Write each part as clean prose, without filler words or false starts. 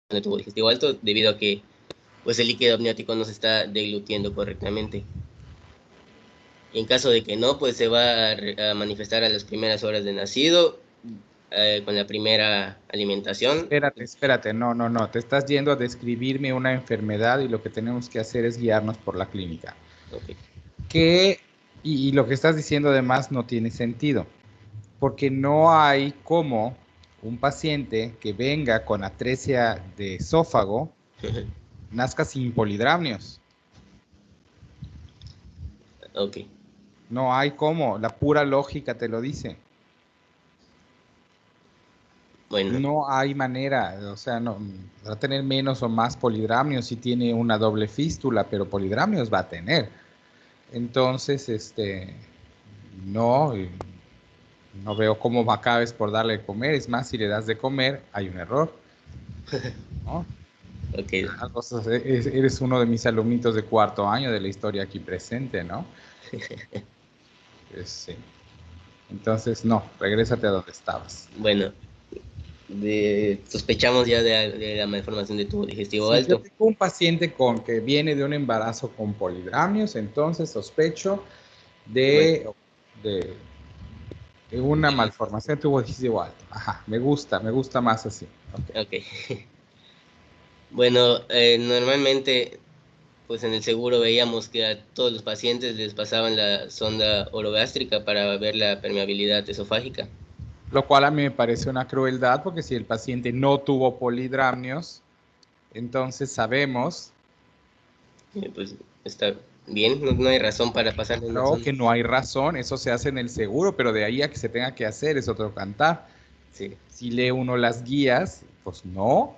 de tubo digestivo alto debido a que pues el líquido amniótico no se está deglutiendo correctamente. En caso de que no, pues se va a manifestar a las primeras horas de nacido, con la primera alimentación. Espérate, no, te estás yendo a describirme una enfermedad y lo que tenemos que hacer es guiarnos por la clínica. Okay. Y lo que estás diciendo además no tiene sentido, porque no hay como un paciente que venga con atresia de esófago nazca sin polidramnios. Ok. No hay cómo, la pura lógica te lo dice. Bueno, No hay manera, o sea, no, va a tener menos o más polidramnios si tiene una doble fístula, pero polidramnios va a tener. Entonces, no, no veo cómo acabes por darle de comer. Es más, si le das de comer, hay un error, ¿no? ok. Eres uno de mis alumnitos de cuarto año de la historia aquí presente, ¿no? Sí. Entonces, no, regrésate a donde estabas. Bueno, sospechamos ya de la malformación de tubo digestivo Si yo alto. tengo un paciente con que viene de un embarazo con polidramnios, entonces sospecho Bueno, de, de, de una malformación de tubo digestivo alto. Ajá, me gusta más así. Okay. ok. Bueno, normalmente, pues en el seguro veíamos que a todos los pacientes les pasaban la sonda orogástrica para ver la permeabilidad esofágica. Lo cual a mí me parece una crueldad porque si el paciente no tuvo polidramnios, entonces sabemos, Pues está bien, no, no hay razón para pasarle una claro, sonda. que no hay razón, eso se hace en el seguro, pero de ahí a que se tenga que hacer es otro cantar. Sí. Si lee uno las guías, pues no,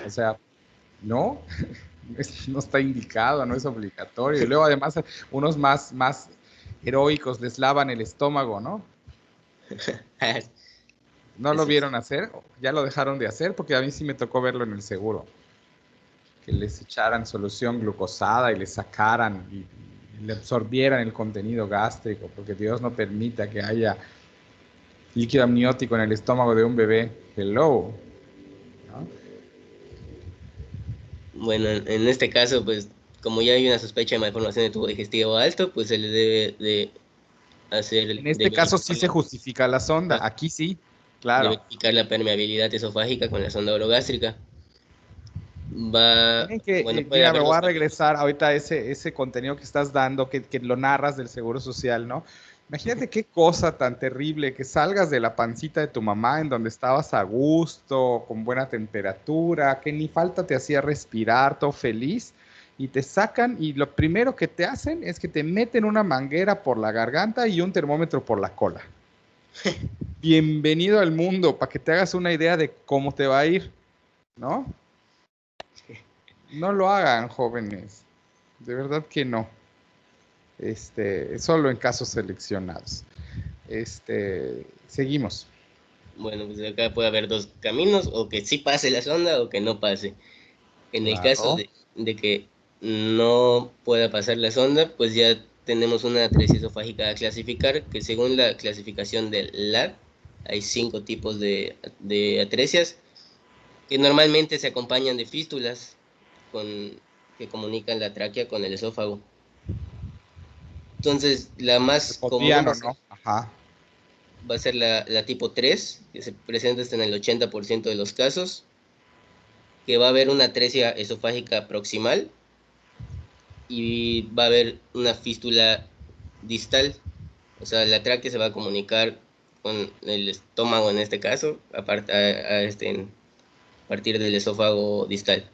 o sea, no, no está indicado, no es obligatorio. Y luego además unos más heroicos les lavan el estómago, ¿no? ¿No lo Eso es. vieron hacer? Ya lo dejaron de hacer porque a mí sí me tocó verlo en el seguro. Que les echaran solución glucosada y les sacaran y le absorbieran el contenido gástrico, porque Dios no permita que haya líquido amniótico en el estómago de un bebé. Hello, ¿no? Bueno, en este caso, pues como ya hay una sospecha de malformación de tubo digestivo alto, pues se le debe de hacer, En este caso sí se justifica la sonda, aquí sí, de claro. verificar la permeabilidad esofágica con la sonda orogástrica. Va, Miren que, bueno, puede mira, me haber voy dos a caminos. regresar ahorita a ese contenido que estás dando, que lo narras del Seguro Social, ¿no? Imagínate qué cosa tan terrible que salgas de la pancita de tu mamá en donde estabas a gusto, con buena temperatura, que ni falta te hacía respirar, todo feliz, y te sacan y lo primero que te hacen es que te meten una manguera por la garganta y un termómetro por la cola. Bienvenido al mundo, para que te hagas una idea de cómo te va a ir, ¿no? No lo hagan, jóvenes. De verdad que no. Solo en casos seleccionados. Seguimos. Bueno, pues acá puede haber dos caminos, o que sí pase la sonda o que no pase. En el caso Claro. de que no pueda pasar la sonda, pues ya tenemos una atresia esofágica a clasificar, que según la clasificación del LAD, hay 5 tipos de atresias que normalmente se acompañan de fístulas que comunican la tráquea con el esófago. Entonces, la El más común cotidiano, ¿no? Ajá. va a ser la tipo 3 que se presenta hasta en el 80% de los casos, que va a haber una atresia esofágica proximal y va a haber una fístula distal. O sea, la tráquea se va a comunicar con el estómago en este caso, a partir del esófago distal.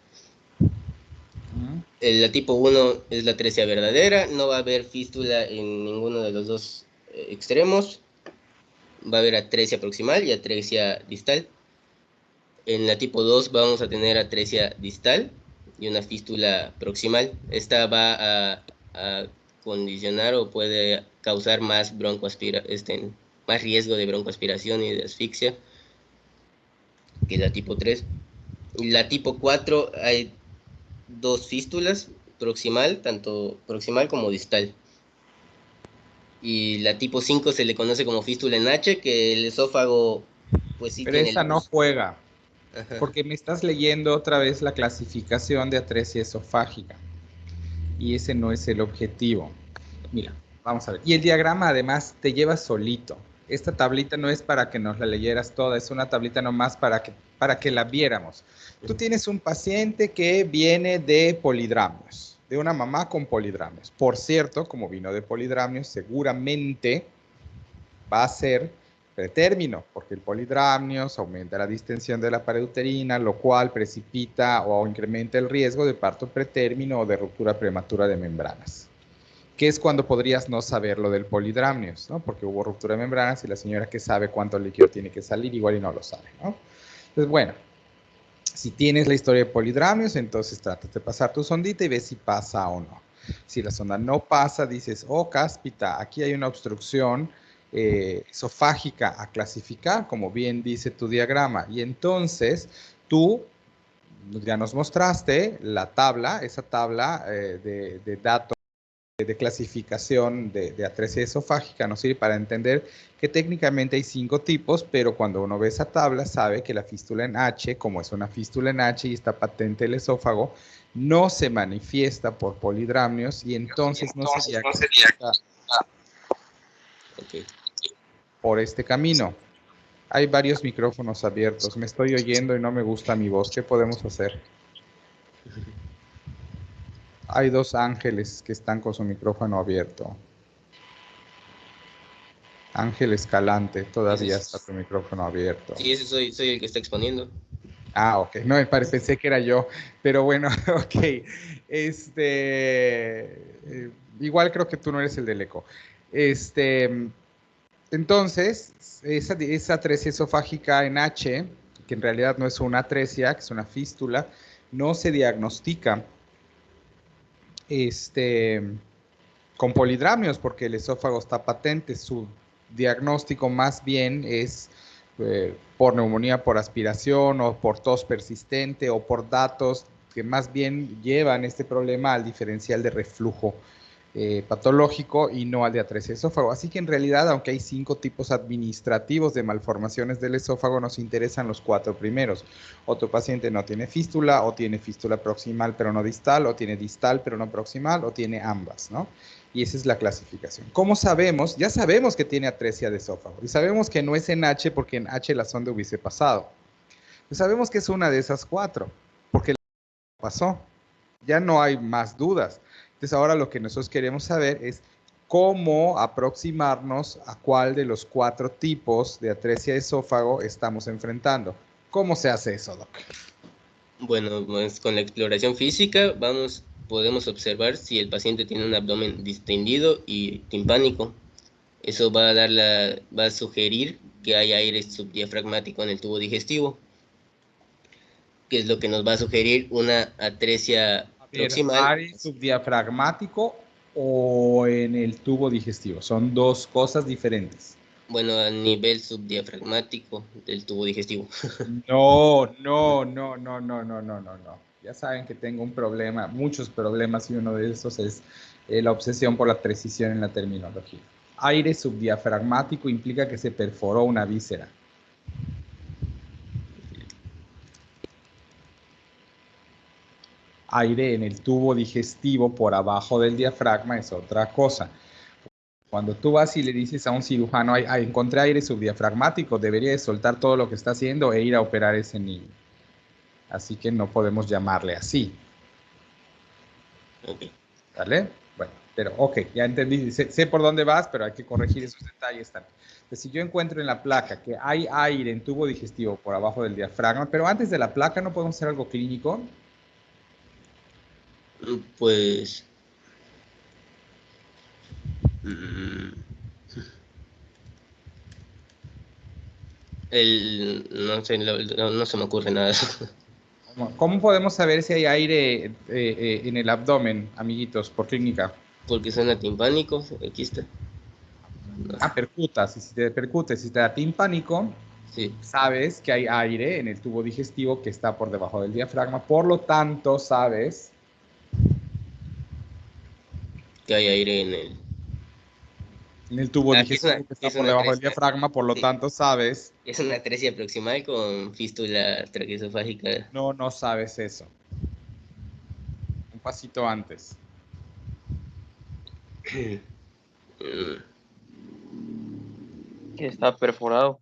Mm. La tipo 1 es la atresia verdadera, no va a haber fístula en ninguno de los dos extremos, va a haber atresia proximal y atresia distal. En la tipo 2 vamos a tener atresia distal y una fístula proximal. Esta va a condicionar o puede causar más riesgo de broncoaspiración y de asfixia que la tipo 3. Y la tipo 4 hay dos fístulas, proximal, tanto proximal como distal. Y la tipo 5 se le conoce como fístula en H, que el esófago pues sí Pero tiene esa no luz. juega. Ajá. Porque me estás leyendo otra vez la clasificación de atresia esofágica. Y ese no es el objetivo. Mira, vamos a ver. Y el diagrama además te lleva solito. Esta tablita no es para que nos la leyeras toda, es una tablita nomás para que la viéramos. Tú tienes un paciente que viene de polidramios, de una mamá con polidramios. Por cierto, como vino de polidramios, seguramente va a ser pretérmino, porque el polidramnios aumenta la distensión de la pared uterina, lo cual precipita o incrementa el riesgo de parto pretérmino o de ruptura prematura de membranas, que es cuando podrías no saber lo del polidramnios, ¿no? Porque hubo ruptura de membranas y la señora que sabe cuánto líquido tiene que salir igual y no lo sabe, ¿no? Entonces, bueno, si tienes la historia de polidramios, entonces tratas de pasar tu sondita y ves si pasa o no. Si la sonda no pasa, dices, oh, cáspita, aquí hay una obstrucción esofágica a clasificar, como bien dice tu diagrama. Y entonces tú ya nos mostraste la tabla, esa tabla de datos de clasificación de atresia esofágica nos sirve para entender que técnicamente hay 5 tipos, pero cuando uno ve esa tabla sabe que la fístula en H, como es una fístula en H y está patente el esófago, no se manifiesta por polidramnios y entonces no se diagnostica Ok. por este camino. Hay varios micrófonos abiertos, me estoy oyendo y no me gusta mi voz, ¿qué podemos hacer? Hay 2 ángeles que están con su micrófono abierto. Ángel Escalante, todavía está tu micrófono abierto. Sí, ese soy el que está exponiendo. Ah, ok. No, pensé que era yo, pero bueno, ok. Igual creo que tú no eres el del eco. Entonces, esa atresia esofágica en H, que en realidad no es una atresia, que es una fístula, no se diagnostica con polidramios porque el esófago está patente. Su diagnóstico más bien es por neumonía por aspiración o por tos persistente o por datos que más bien llevan este problema al diferencial de reflujo patológico y no al de atresia esófago. Así que en realidad, aunque hay 5 tipos administrativos de malformaciones del esófago, nos interesan los 4 primeros. Otro paciente no tiene fístula, o tiene fístula proximal pero no distal, o tiene distal pero no proximal, o tiene ambas, ¿no? Y esa es la clasificación. ¿Cómo sabemos? Ya sabemos que tiene atresia de esófago y sabemos que no es en H porque en H la sonda hubiese pasado. Pues sabemos que es una de esas 4 porque pasó. Ya no hay más dudas. Entonces ahora lo que nosotros queremos saber es cómo aproximarnos a cuál de los 4 tipos de atresia de esófago estamos enfrentando. ¿Cómo se hace eso, Doc? Bueno, pues con la exploración física podemos observar si el paciente tiene un abdomen distendido y timpánico. Eso va a sugerir que hay aire subdiafragmático en el tubo digestivo, que es lo que nos va a sugerir una atresia A ver, proximal. ¿área subdiafragmático o en el tubo digestivo? Son 2 cosas diferentes. Bueno, a nivel subdiafragmático del tubo digestivo. No, no, no, no, no, no, no, no, no. Ya saben que tengo un problema, muchos problemas, y uno de estos es la obsesión por la precisión en la terminología. Aire subdiafragmático implica que se perforó una víscera. Aire en el tubo digestivo por abajo del diafragma es otra cosa. Cuando tú vas y le dices a un cirujano, encontré aire subdiafragmático, debería de soltar todo lo que está haciendo e ir a operar ese niño. Así que no podemos llamarle así. Okay. ¿Vale? Bueno, pero ok, ya entendí, sé por dónde vas, pero hay que corregir esos detalles también. Entonces, si yo encuentro en la placa que hay aire en tubo digestivo por abajo del diafragma, pero antes de la placa no podemos hacer algo clínico. Pues no sé, no se me ocurre nada. ¿Cómo podemos saber si hay aire en el abdomen, amiguitos, por clínica? Porque suena timpánico, aquí está. No sé. Percutas, y si te percutes, si te da timpánico, Sí, sabes que hay aire en el tubo digestivo que está por debajo del diafragma, por lo tanto, sabes que hay aire en el En el tubo Aquí digestivo que está por debajo del diafragma, por lo sí, tanto sabes. es una atresia proximal con fístula traqueosofágica. No, no sabes eso. Un pasito antes. Mm, Que está perforado.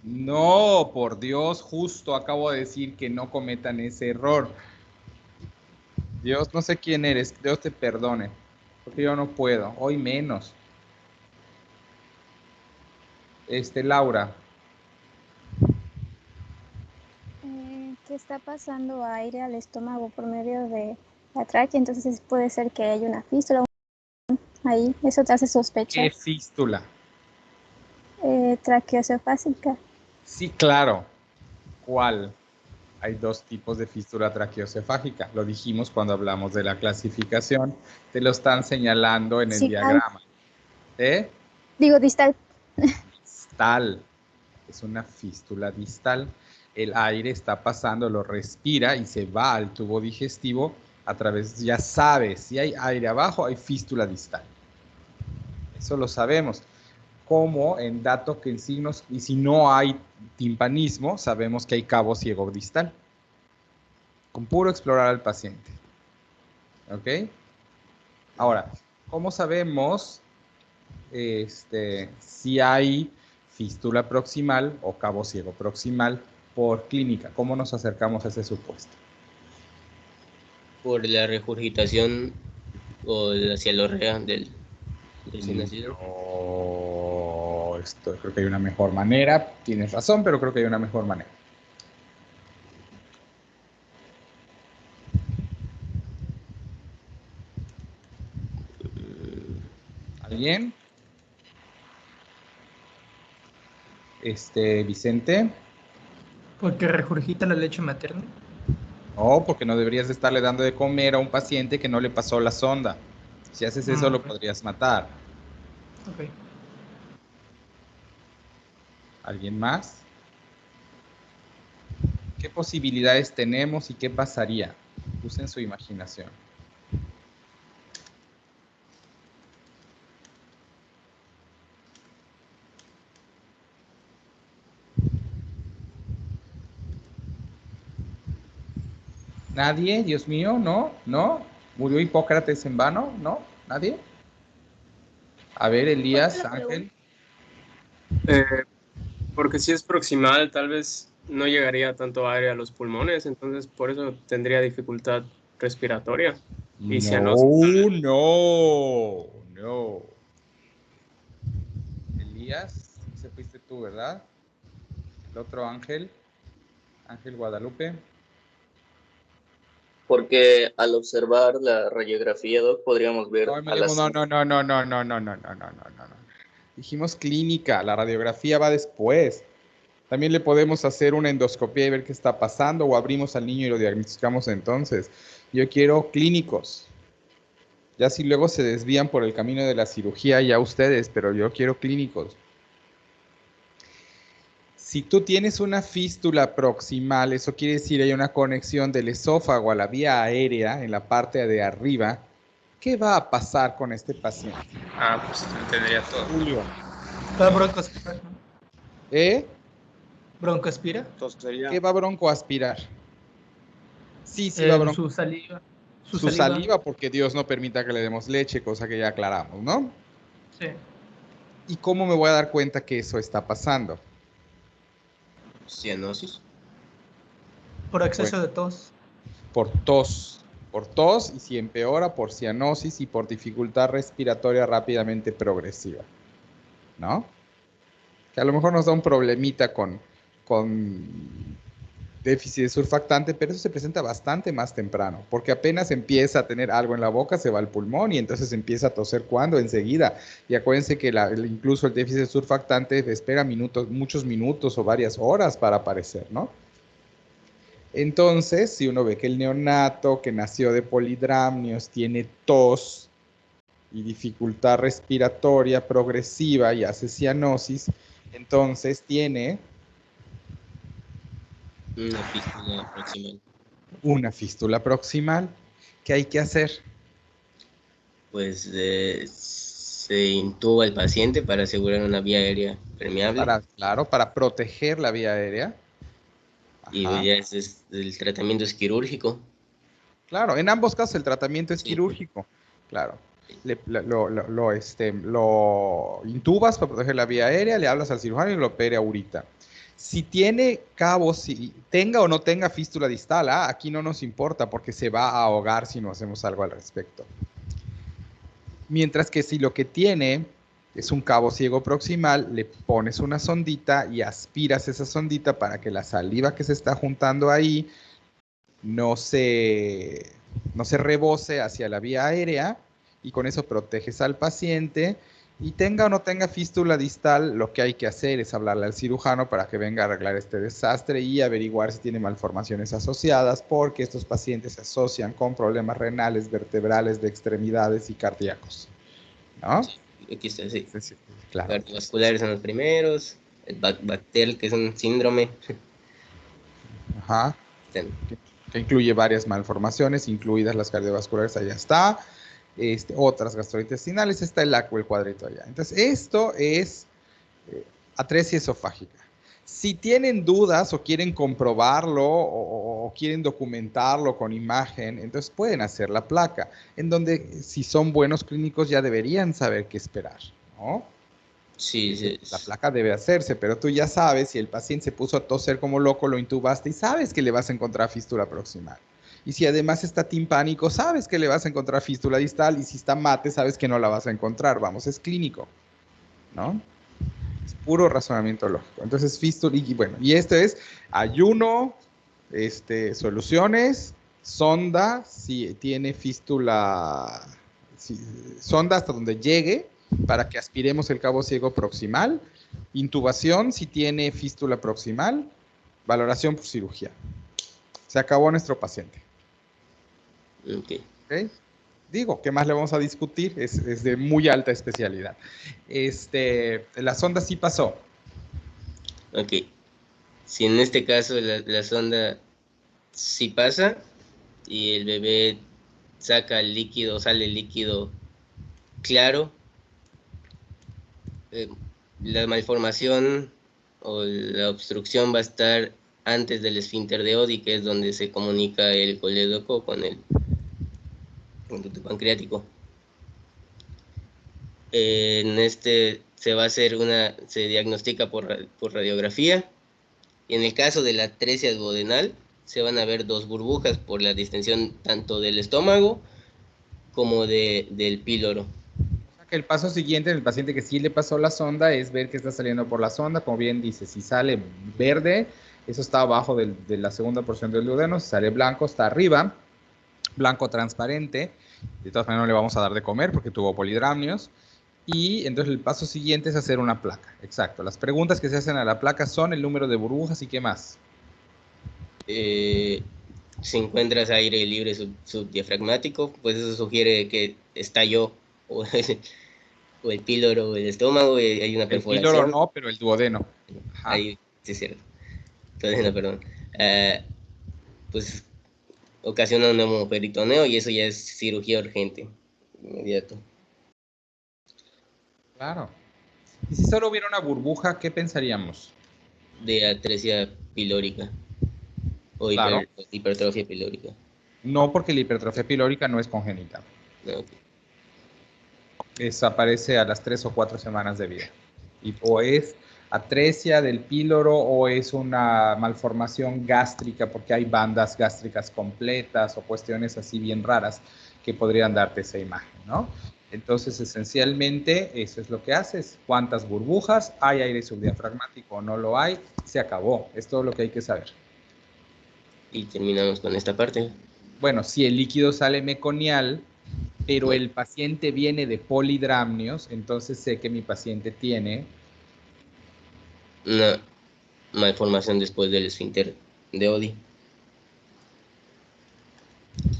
No, por Dios, justo acabo de decir que no cometan ese error. Dios, no sé quién eres, Dios te perdone, porque yo no puedo, hoy menos. Laura, Que está pasando aire al estómago por medio de la tráquea, entonces puede ser que haya una fístula ahí, eso te hace ¿qué sospechar. fístula? Traqueosofásica. Sí, claro. ¿Cuál? Hay dos tipos de fístula traqueosefágica. Lo dijimos cuando hablamos de la clasificación. Te lo están señalando en el Distal. diagrama. ¿Eh? Digo distal. Distal. Es una fístula distal. El aire está pasando, lo respira y se va al tubo digestivo a través, ya sabes, si hay aire abajo, hay fístula distal. Eso lo sabemos. Como en datos que en signos, y si no hay timpanismo, sabemos que hay cabo ciego distal. Con puro explorar al paciente. ¿Ok? Ahora, ¿cómo sabemos si hay fístula proximal o cabo ciego proximal por clínica? ¿Cómo nos acercamos a ese supuesto? por la regurgitación o la cialorrea del recién nacido. No, esto creo que hay una mejor manera. Tienes razón, pero creo que hay una mejor manera. ¿Alguien? Vicente. Porque regurgita la leche materna. No, porque no deberías estarle dando de comer a un paciente que no le pasó la sonda. Si haces eso, lo Ok. podrías matar. Ok. ¿Alguien más? ¿Qué posibilidades tenemos y qué pasaría? Usen su imaginación. ¿Nadie? Dios mío, ¿no? ¿No? ¿Murió Hipócrates en vano? ¿No? ¿Nadie? A ver, Elías, Ángel. Porque si es proximal, tal vez no llegaría tanto aire a los pulmones, entonces por eso tendría dificultad respiratoria y cianosis. No, no, no. Elías, ese fuiste tú, ¿verdad? El otro Ángel, Ángel Guadalupe. Porque al observar la radiografía, Doc, podríamos ver No, a las... no, no, no, no, no, no, no, no, no, no, no, no. Dijimos clínica, la radiografía va después. También le podemos hacer una endoscopia y ver qué está pasando, o abrimos al niño y lo diagnosticamos entonces. Yo quiero clínicos. Ya si luego se desvían por el camino de la cirugía, ya ustedes, pero yo quiero clínicos. Si tú tienes una fístula proximal, eso quiere decir hay una conexión del esófago a la vía aérea en la parte de arriba. ¿Qué va a pasar con este paciente? Ah, pues entendería todo. Julio. ¿Va broncoaspira? ¿Eh? ¿Broncoaspira? ¿Qué va a broncoaspirar? Sí, sí va a Su saliva. su saliva, porque Dios no permita que le demos leche, cosa que ya aclaramos, ¿no? Sí. ¿Y cómo me voy a dar cuenta que eso está pasando? Cianosis. Por exceso Bueno, de tos. por tos y si empeora por cianosis y por dificultad respiratoria rápidamente progresiva, ¿no? Que a lo mejor nos da un problemita con déficit de surfactante, pero eso se presenta bastante más temprano, porque apenas empieza a tener algo en la boca, se va al pulmón y entonces empieza a toser cuando enseguida. Y acuérdense que incluso el déficit de surfactante espera minutos, muchos minutos o varias horas para aparecer, ¿no? Entonces, si uno ve que el neonato que nació de polidramnios tiene tos y dificultad respiratoria progresiva y hace cianosis, entonces tiene Una fístula proximal. una fístula proximal. ¿Qué hay que hacer? Pues se intuba al paciente para asegurar una vía aérea permeable. Claro, para proteger la vía aérea. Y Ajá. ya el tratamiento es quirúrgico. Claro, en ambos casos el tratamiento es Sí. quirúrgico. Claro. Lo intubas para proteger la vía aérea, le hablas al cirujano y lo opere ahorita. Si tiene cabos, si tenga o no tenga fístula distal, aquí no nos importa porque se va a ahogar si no hacemos algo al respecto. Mientras que si lo que tiene es un cabo ciego proximal, le pones una sondita y aspiras esa sondita para que la saliva que se está juntando ahí no se rebose hacia la vía aérea y con eso proteges al paciente. Y tenga o no tenga fístula distal, lo que hay que hacer es hablarle al cirujano para que venga a arreglar este desastre y averiguar si tiene malformaciones asociadas, porque estos pacientes se asocian con problemas renales, vertebrales, de extremidades y cardíacos, ¿no? Sí, aquí está, sí. Sí, claro. Cardiovasculares son los primeros, el Bactel, que es un síndrome. Ajá. Que incluye varias malformaciones, incluidas las cardiovasculares, allá está. Otras gastrointestinales, está el cuadrito allá. Entonces, esto es atresia esofágica. Si tienen dudas o quieren comprobarlo o quieren documentarlo con imagen, entonces pueden hacer la placa, en donde si son buenos clínicos ya deberían saber qué esperar, ¿no? Sí, sí. La placa debe hacerse, pero tú ya sabes, si el paciente se puso a toser como loco, lo intubaste y sabes que le vas a encontrar fístula proximal. Y si además está timpánico, sabes que le vas a encontrar fístula distal, y si está mate, sabes que no la vas a encontrar. Vamos, es clínico, ¿no? Es puro razonamiento lógico. Entonces, fístula, y bueno, y esto es ayuno, soluciones, sonda, si tiene fístula, sonda hasta donde llegue, para que aspiremos el cabo ciego proximal, intubación si tiene fístula proximal, valoración por cirugía. Se acabó nuestro paciente. Okay. ¿Okay? Digo, ¿qué más le vamos a discutir? Es de muy alta especialidad. La sonda sí pasó. Ok. Si en este caso la sonda sí pasa y el bebé saca el líquido, sale el líquido claro, la malformación o la obstrucción va a estar antes del esfínter de Oddi, que es donde se comunica el colédoco con el conducto pancreático. En se va a hacer se diagnostica por radiografía, y en el caso de la atresia duodenal se van a ver dos burbujas por la distensión tanto del estómago como del píloro. Que el paso siguiente en el paciente que sí le pasó la sonda es ver qué está saliendo por la sonda. Como bien dice, si sale verde, eso está abajo de la segunda porción del duodeno. Si sale blanco, está arriba, blanco transparente. De todas maneras no le vamos a dar de comer porque tuvo polidramnios. Y entonces el paso siguiente es hacer una placa. Exacto. Las preguntas que se hacen a la placa son el número de burbujas y qué más. Si encuentras aire libre subdiafragmático, pues eso sugiere que estalló o el píloro o el estómago, y hay una perforación. El píloro no, pero el duodeno. Ajá. Ahí, sí es cierto. Duodeno, perdón. Pues ocasiona un neumoperitoneo y eso ya es cirugía urgente, inmediato. Claro. Y si solo hubiera una burbuja, ¿qué pensaríamos? De atresia pilórica o Claro. hipertrofia pilórica. No, porque la hipertrofia pilórica no es congénita. No, okay. Aparece a las 3 o 4 semanas de vida. Y o es atresia del píloro o es una malformación gástrica porque hay bandas gástricas completas o cuestiones así bien raras que podrían darte esa imagen, ¿no? Entonces, esencialmente, eso es lo que haces. ¿Cuántas burbujas? ¿Hay aire subdiafragmático o no lo hay? Se acabó. Es todo lo que hay que saber. Y terminamos con esta parte. Bueno, si el líquido sale meconial, pero el paciente viene de polidramnios, entonces sé que mi paciente tiene una malformación después del esfínter de Oddi.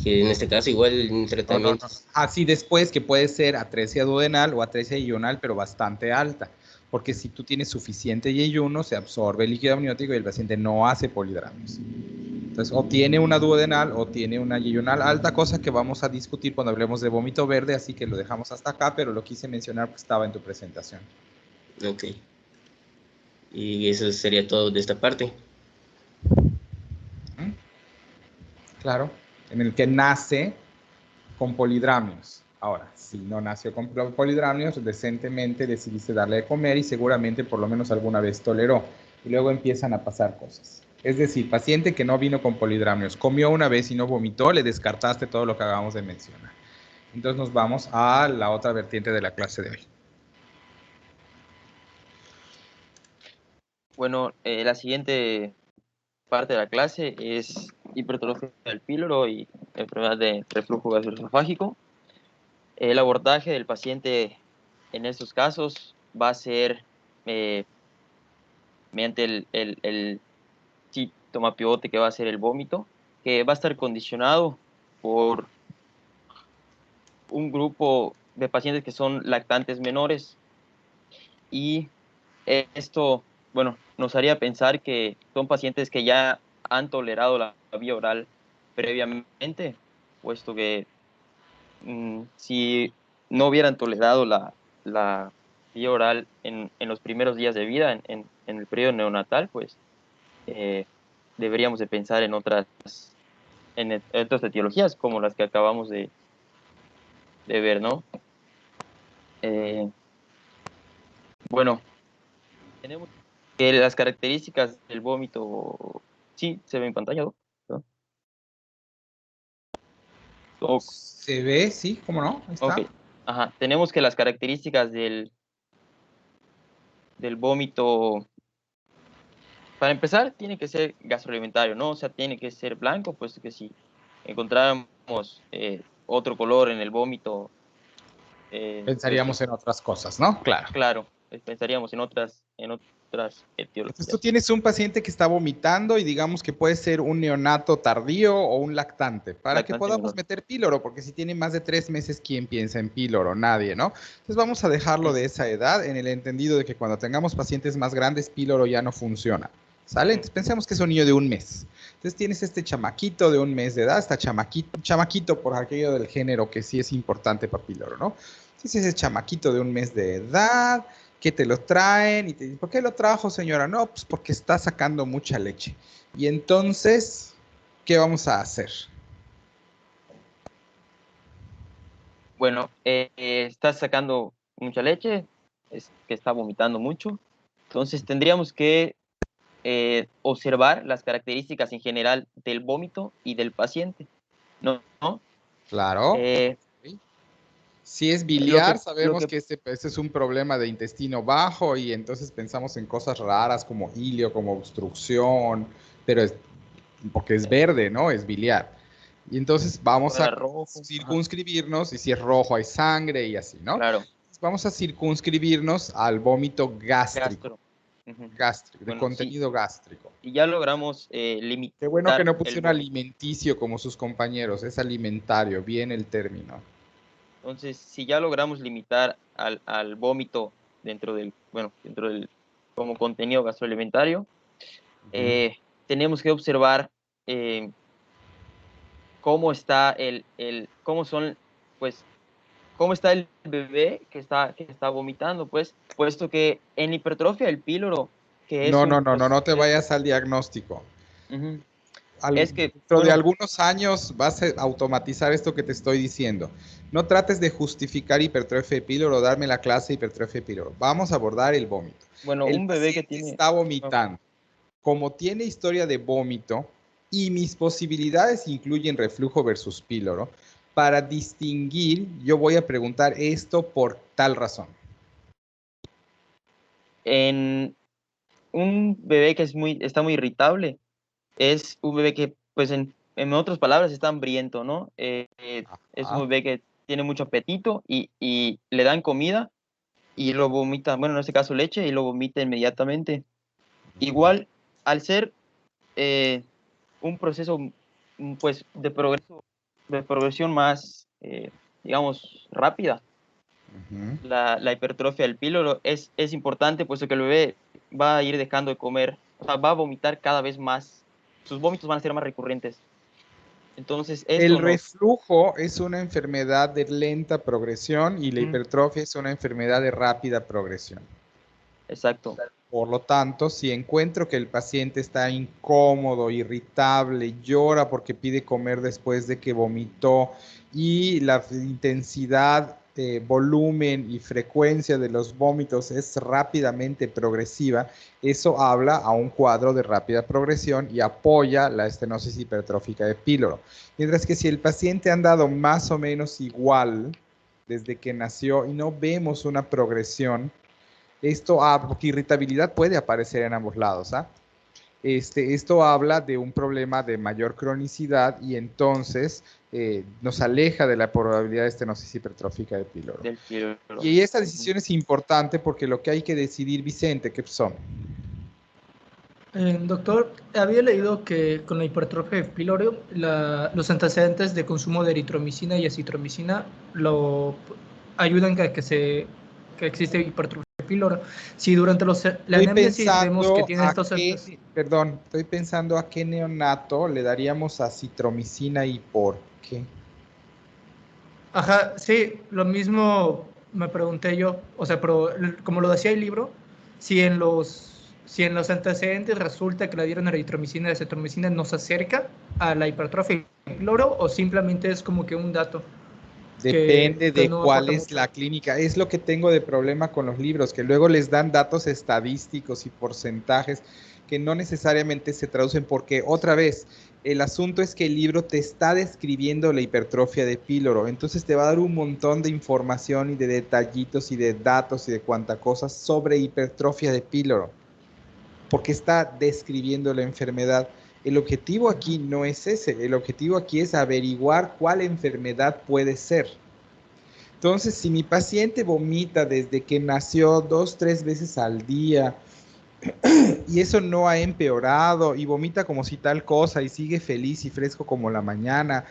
Que en este caso igual un tratamiento. No. Así después que puede ser atresia duodenal o atresia ional, pero bastante alta. Porque si tú tienes suficiente yeyuno, se absorbe el líquido amniótico y el paciente no hace polidramnios. Entonces, o tiene una duodenal o tiene una yeyunal alta, cosa que vamos a discutir cuando hablemos de vómito verde, así que lo dejamos hasta acá, pero lo quise mencionar porque estaba en tu presentación. Ok. Y eso sería todo de esta parte. Claro, en el que nace con polidramios. Ahora, si no nació con polidramios, decentemente decidiste darle de comer y seguramente por lo menos alguna vez toleró. Y luego empiezan a pasar cosas. Es decir, paciente que no vino con polidramios, comió una vez y no vomitó, le descartaste todo lo que acabamos de mencionar. Entonces nos vamos a la otra vertiente de la clase de hoy. Bueno, la siguiente parte de la clase es hipertrofia del píloro y enfermedad de reflujo gastroesofágico. El abordaje del paciente en estos casos va a ser mediante el síntoma pivote que va a ser el vómito, que va a estar condicionado por un grupo de pacientes que son lactantes menores, y esto, bueno, nos haría pensar que son pacientes que ya han tolerado la vía oral previamente, puesto que si no hubieran tolerado la vía oral en los primeros días de vida, en el periodo neonatal, pues deberíamos de pensar en otras etiologías como las que acabamos de ver, ¿no? Bueno, tenemos que las características del vómito, sí, se ve en pantalla, ¿no? ¿Se ve? Sí, ¿cómo no? Ahí está. Ok, ajá, tenemos que las características del vómito, para empezar, tiene que ser gastroalimentario, ¿no? O sea, tiene que ser blanco, puesto que si encontráramos otro color en el vómito, Pensaríamos en otras cosas, ¿no? Claro. claro, pensaríamos en otras Entonces etiologías. tú tienes un paciente que está vomitando y digamos que puede ser un neonato tardío o un lactante, para que Lactante podamos menor. meter píloro, porque si tiene más de 3 meses, ¿quién piensa en píloro? Nadie, ¿no? Entonces vamos a dejarlo de esa edad en el entendido de que cuando tengamos pacientes más grandes, píloro ya no funciona. ¿Sale? Entonces pensemos que es un niño de 1 mes. Entonces tienes este chamaquito de 1 mes de edad, está chamaquito por aquello del género que sí es importante para píloro, ¿no? Entonces ese chamaquito de 1 mes de edad, que te lo traen y te dicen, ¿por qué lo trajo, señora? No, pues porque está sacando mucha leche. Y entonces, ¿qué vamos a hacer? Bueno, está sacando mucha leche, es que está vomitando mucho, entonces tendríamos que observar las características en general del vómito y del paciente, ¿no? Claro. Eh, Si es lo biliar, que, sabemos que este es un problema de intestino bajo y entonces pensamos en cosas raras como ilio, como obstrucción, pero es porque es verde, ¿no? Es biliar. Y entonces vamos a rojo, circunscribirnos, y si es rojo hay sangre y así, ¿no? claro, Vamos a circunscribirnos al vómito gástrico, gastro. de Bueno, contenido gástrico. y ya logramos limitar Qué bueno que no el pusieron vómito. alimenticio como sus compañeros, es alimentario, bien el término. Entonces, si ya logramos limitar al vómito dentro del como contenido gastroalimentario, tenemos que observar cómo está cómo está el bebé que está vomitando, pues, puesto que en hipertrofia del píloro, que es No te vayas al diagnóstico. Ujú. Dentro de algunos años vas a automatizar esto que te estoy diciendo. No trates de justificar hipertrofia de píloro o darme la clase de hipertrofia de píloro. Vamos a abordar el vómito. Bueno, El un bebé que paciente está vomitando. Como tiene historia de vómito y mis posibilidades incluyen reflujo versus píloro, para distinguir, yo voy a preguntar esto por tal razón. En un bebé que está muy irritable, es un bebé que, pues, en otras palabras, está hambriento, ¿no? Es un bebé que tiene mucho apetito y le dan comida y lo vomita, bueno, en este caso leche, y lo vomita inmediatamente. Igual, al ser un proceso, pues, de progresión más, digamos, rápida, la hipertrofia del píloro es importante, puesto que el bebé va a ir dejando de comer, o sea, va a vomitar cada vez más sus vómitos van a ser más recurrentes. Entonces, esto el no- reflujo es una enfermedad de lenta progresión y la hipertrofia es una enfermedad de rápida progresión. Exacto. Por lo tanto, si encuentro que el paciente está incómodo, irritable, llora porque pide comer después de que vomitó y la intensidad, volumen y frecuencia de los vómitos es rápidamente progresiva, eso habla a un cuadro de rápida progresión y apoya la estenosis hipertrófica de píloro. Mientras que si el paciente ha andado más o menos igual desde que nació y no vemos una progresión, porque irritabilidad puede aparecer en ambos lados, ¿ah? Esto habla de un problema de mayor cronicidad y entonces nos aleja de la probabilidad de estenosis hipertrófica de píloro. Del píloro. Y esta decisión es importante porque lo que hay que decidir, Vicente, ¿qué son? Doctor, había leído que con la hipertrofia de píloro, los antecedentes de consumo de eritromicina y acitromicina ayudan a que existe hipertrofia de píloro. Si durante la Estoy anamnesis vemos que pensando tiene estos perdón, estoy pensando a qué neonato le daríamos acitromicina y por qué. Ajá, sí, lo mismo me pregunté yo, o sea, pero como lo decía el libro, si en los antecedentes resulta que le dieron eritromicina y acetromicina, ¿nos acerca a la hipertrofia del píloro o simplemente es como que un dato? Depende que de no cuál aporta es mucho? la clínica. Es lo que tengo de problema con los libros, que luego les dan datos estadísticos y porcentajes que no necesariamente se traducen porque, otra vez, el asunto es que el libro te está describiendo la hipertrofia de píloro, entonces te va a dar un montón de información y de detallitos y de datos y de cuánta cosa sobre hipertrofia de píloro, porque está describiendo la enfermedad. El objetivo aquí no es ese, el objetivo aquí es averiguar cuál enfermedad puede ser. Entonces, si mi paciente vomita desde que nació 2-3 veces al día y eso no ha empeorado y vomita como si tal cosa y sigue feliz y fresco como la mañana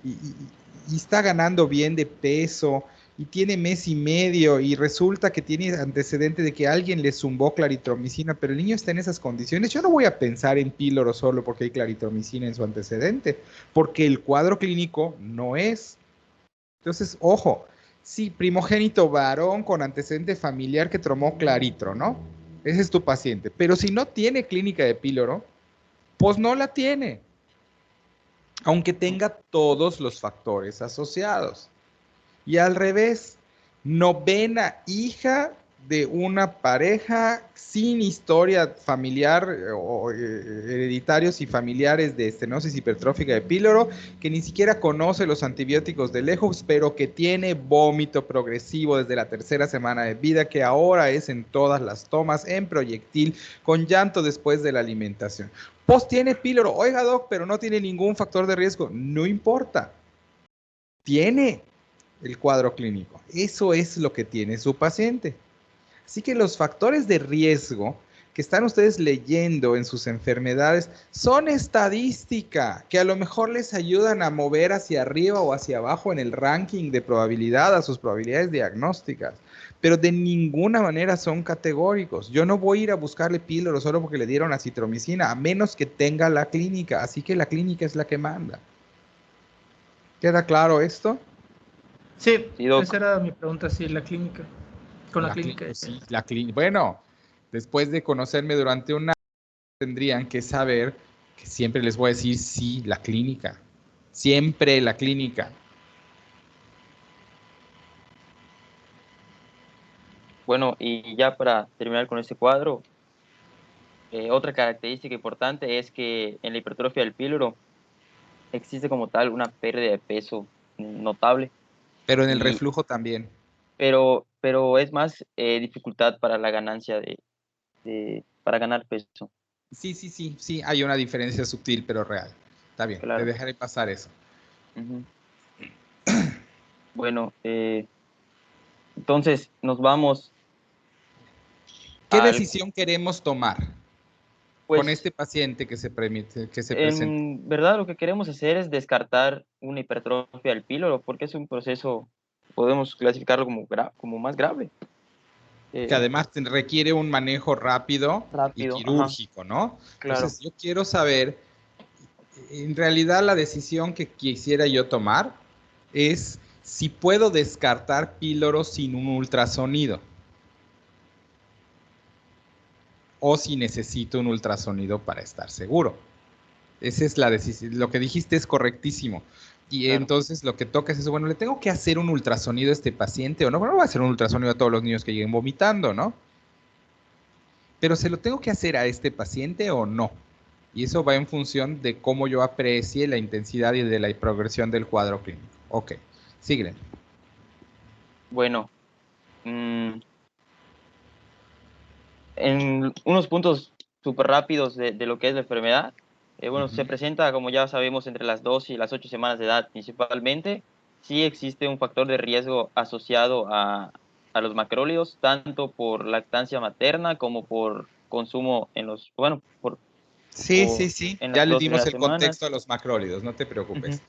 y está ganando bien de peso y tiene mes y medio y resulta que tiene antecedente de que alguien le zumbó claritromicina, pero el niño está en esas condiciones, yo no voy a pensar en píloro solo porque hay claritromicina en su antecedente, porque el cuadro clínico no es. Entonces, ojo, sí, primogénito varón con antecedente familiar que tomó claritro, ¿no? Ese es tu paciente. Pero si no tiene clínica de píloro, pues no la tiene, aunque tenga todos los factores asociados. Y al revés, novena hija de una pareja sin historia familiar o hereditarios y familiares de estenosis hipertrófica de píloro, que ni siquiera conoce los antibióticos de lejos, pero que tiene vómito progresivo desde la 3ª semana de vida, que ahora es en todas las tomas, en proyectil, con llanto después de la alimentación. Pues tiene píloro, oiga doc, pero no tiene ningún factor de riesgo, no importa, tiene el cuadro clínico. Eso es lo que tiene su paciente. Así que los factores de riesgo que están ustedes leyendo en sus enfermedades son estadística, que a lo mejor les ayudan a mover hacia arriba o hacia abajo en el ranking de probabilidad a sus probabilidades diagnósticas, pero de ninguna manera son categóricos. Yo no voy a ir a buscarle píloro solo porque le dieron acitromicina, a menos que tenga la clínica, así que la clínica es la que manda. ¿Queda claro esto? Sí, Sí, doc. esa era mi pregunta, sí, la clínica. Con la clínica. Sí, la clínica. Bueno, después de conocerme durante un año, tendrían que saber que siempre les voy a decir sí, la clínica. Siempre la clínica. Bueno, y ya para terminar con este cuadro, otra característica importante es que en la hipertrofia del píloro existe como tal una pérdida de peso notable, Pero en el y, reflujo también. pero es más dificultad para la ganancia para ganar peso. Sí, hay una diferencia sutil pero real. Está bien, Claro. te dejaré pasar eso. Uh-huh. Bueno, entonces nos vamos. ¿Qué decisión queremos tomar pues, con este paciente que se presenta? En verdad lo que queremos hacer es descartar una hipertrofia del píloro, porque es un proceso, podemos clasificarlo como más grave. Que además requiere un manejo rápido y Rápido, ajá, quirúrgico, ¿no? claro. Entonces yo quiero saber En realidad la decisión que quisiera yo tomar es si puedo descartar píloro sin un ultrasonido o si necesito un ultrasonido para estar seguro. Esa es la decisión. Lo que dijiste es correctísimo. Y Claro. entonces lo que toca es eso, bueno, ¿le tengo que hacer un ultrasonido a este paciente o no? Bueno, no voy a hacer un ultrasonido a todos los niños que lleguen vomitando, ¿no? Pero ¿se lo tengo que hacer a este paciente o no? Y eso va en función de cómo yo aprecie la intensidad y de la progresión del cuadro clínico. Ok, siguen. Bueno, en unos puntos súper rápidos de lo que es la enfermedad, bueno, se presenta, como ya sabemos, entre las 2 y las 8 semanas de edad principalmente. Sí existe un factor de riesgo asociado a los macrólidos, tanto por lactancia materna como por consumo en los, bueno, Sí. en Ya las le 2 dimos primeras el contexto a semanas. los macrólidos, no te Ujú. preocupes.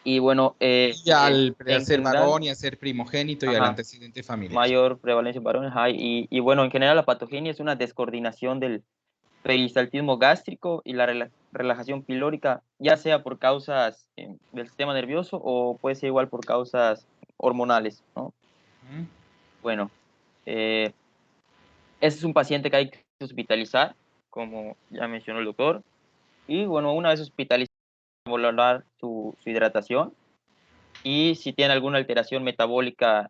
Y bueno, Y al en ser general, varón y a ser primogénito y al ajá, antecedente familiar. mayor prevalencia en varones hay. Y bueno, en general la patogenia es una descoordinación del peristaltismo gástrico y la relajación pilórica, ya sea por causas del sistema nervioso o puede ser igual por causas hormonales, ¿no? Ujú. Bueno, ese es un paciente que hay que hospitalizar, como ya mencionó el doctor, y bueno, una vez hospitalizado, valorar su hidratación y si tiene alguna alteración metabólica,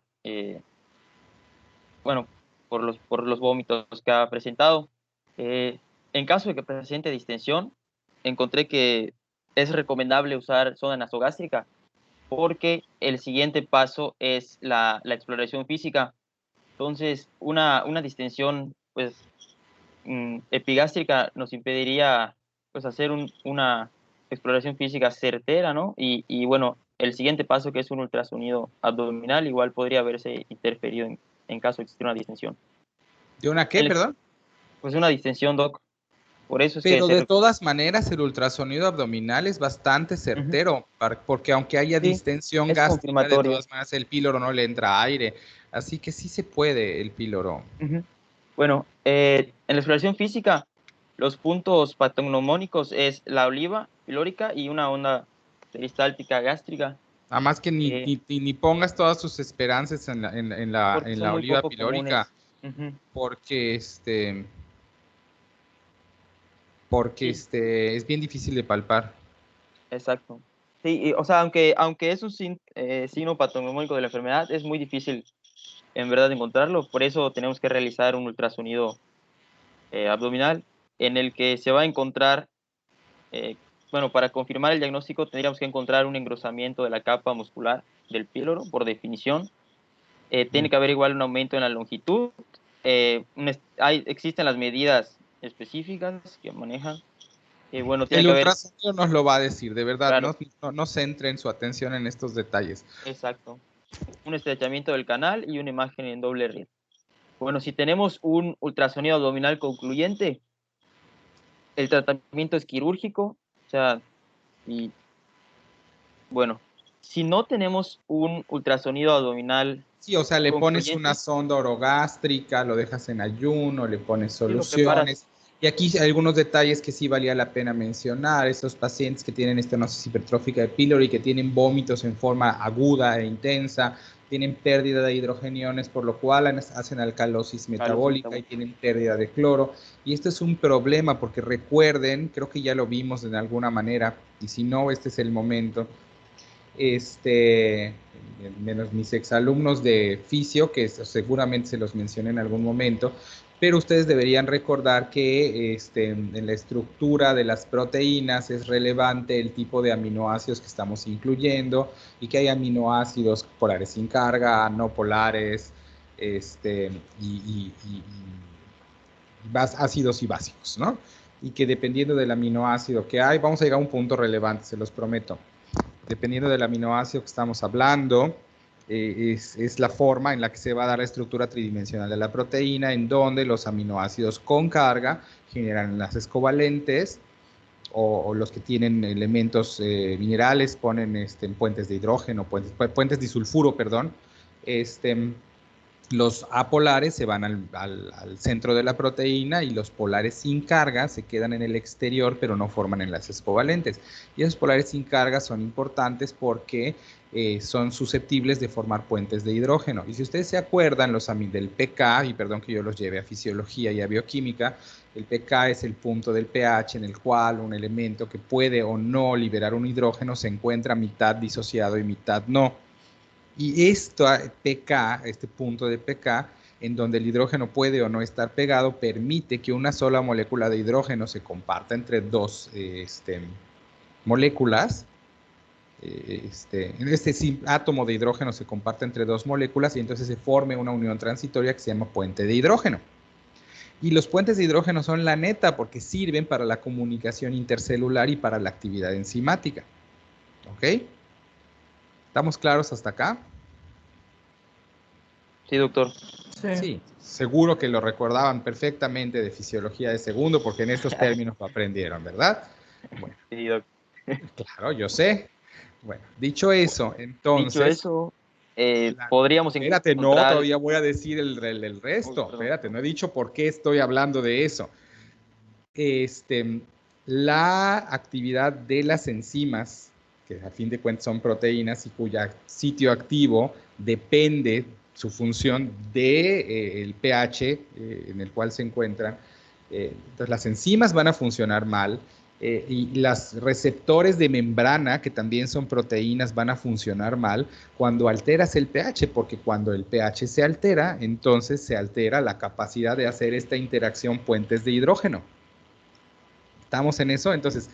bueno, por los vómitos que ha presentado. En caso de que presente distensión, encontré que es recomendable usar sonda nasogástrica porque el siguiente paso es la exploración física. Entonces, una distensión pues, epigástrica nos impediría pues, hacer una exploración física certera, ¿no? Y bueno, el siguiente paso, que es un ultrasonido abdominal, igual podría haberse interferido en caso de existir una distensión. ¿De una qué, El- perdón? Pues una distensión, doc. Por eso es que Pero de todas maneras el ultrasonido abdominal es bastante Ujú. certero, porque aunque haya Sí, distensión es gástrica, de confirmatorio. todas maneras el píloro no le entra aire. Así que sí se puede el píloro. Ujú. Bueno, en la exploración física, los puntos patognomónicos es la oliva pilórica y una onda peristáltica gástrica, Nada más que eh, ni pongas todas tus esperanzas en porque en son la muy oliva poco pilórica, comunes. Ujú. porque Sí, es bien difícil de palpar. exacto. Sí, o sea, aunque es un signo patognomónico de la enfermedad, es muy difícil en verdad encontrarlo. Por eso tenemos que realizar un ultrasonido abdominal en el que se va a encontrar, bueno, para confirmar el diagnóstico tendríamos que encontrar un engrosamiento de la capa muscular del píloro, por definición. Tiene que haber igual un aumento en la longitud. Existen las medidas específicas que manejan. Bueno, tiene El que haber, ultrasonido nos lo va a decir, de verdad, claro, no centren su atención en estos detalles. exacto, un estrechamiento del canal y una imagen en doble red. Bueno, si tenemos un ultrasonido abdominal concluyente, el tratamiento es quirúrgico, o sea, y bueno, si no tenemos un ultrasonido abdominal Sí, o sea, le pones una concluyente, sonda orogástrica, lo dejas en ayuno, le pones si lo preparas, soluciones. Y aquí hay algunos detalles que sí valía la pena mencionar. Estos pacientes que tienen estenosis hipertrófica de pílori, que tienen vómitos en forma aguda e intensa, tienen pérdida de hidrogeniones, por lo cual hacen alcalosis metabólica y tienen pérdida de cloro. Y esto es un problema porque recuerden, creo que ya lo vimos de alguna manera, y si no, este es el momento menos mis exalumnos de fisio, que seguramente se los mencioné en algún momento, pero ustedes deberían recordar que en la estructura de las proteínas es relevante el tipo de aminoácidos que estamos incluyendo y que hay aminoácidos polares sin carga, no polares, y ácidos y básicos, ¿no? Y que dependiendo del aminoácido que hay, vamos a llegar a un punto relevante, se los prometo. Dependiendo del aminoácido que estamos hablando, es la forma en la que se va a dar la estructura tridimensional de la proteína, en donde los aminoácidos con carga generan enlaces covalentes, o los que tienen elementos minerales ponen puentes de hidrógeno, puentes disulfuro, perdón, Los apolares se van al centro de la proteína y los polares sin carga se quedan en el exterior, pero no forman enlaces covalentes. Y esos polares sin carga son importantes porque son susceptibles de formar puentes de hidrógeno. Y si ustedes se acuerdan del pK, y perdón que yo los lleve a fisiología y a bioquímica, el pK es el punto del pH en el cual un elemento que puede o no liberar un hidrógeno se encuentra mitad disociado y mitad no. Y este punto de pK, en donde el hidrógeno puede o no estar pegado, permite que una sola molécula de hidrógeno se comparta entre dos moléculas. Este átomo de hidrógeno se comparte entre dos moléculas y entonces se forme una unión transitoria que se llama puente de hidrógeno. Y los puentes de hidrógeno son la neta porque sirven para la comunicación intercelular y para la actividad enzimática. ¿Ok? ¿Estamos claros hasta acá? Sí, doctor. Sí, seguro que lo recordaban perfectamente de fisiología de segundo porque en estos términos lo aprendieron, ¿verdad? Bueno, Sí, doctor. claro, yo sé. Bueno, dicho eso, entonces... Dicho eso, podríamos Espérate, no, encontrar... todavía voy a decir el resto. Espérate, no he dicho por qué estoy hablando de eso. La actividad de las enzimas, que a fin de cuentas son proteínas y cuya sitio activo depende su función del pH en el cual se encuentran. Entonces las enzimas van a funcionar mal y los receptores de membrana, que también son proteínas, van a funcionar mal cuando alteras el pH, porque cuando el pH se altera, entonces se altera la capacidad de hacer esta interacción puentes de hidrógeno. ¿Estamos en eso? Entonces,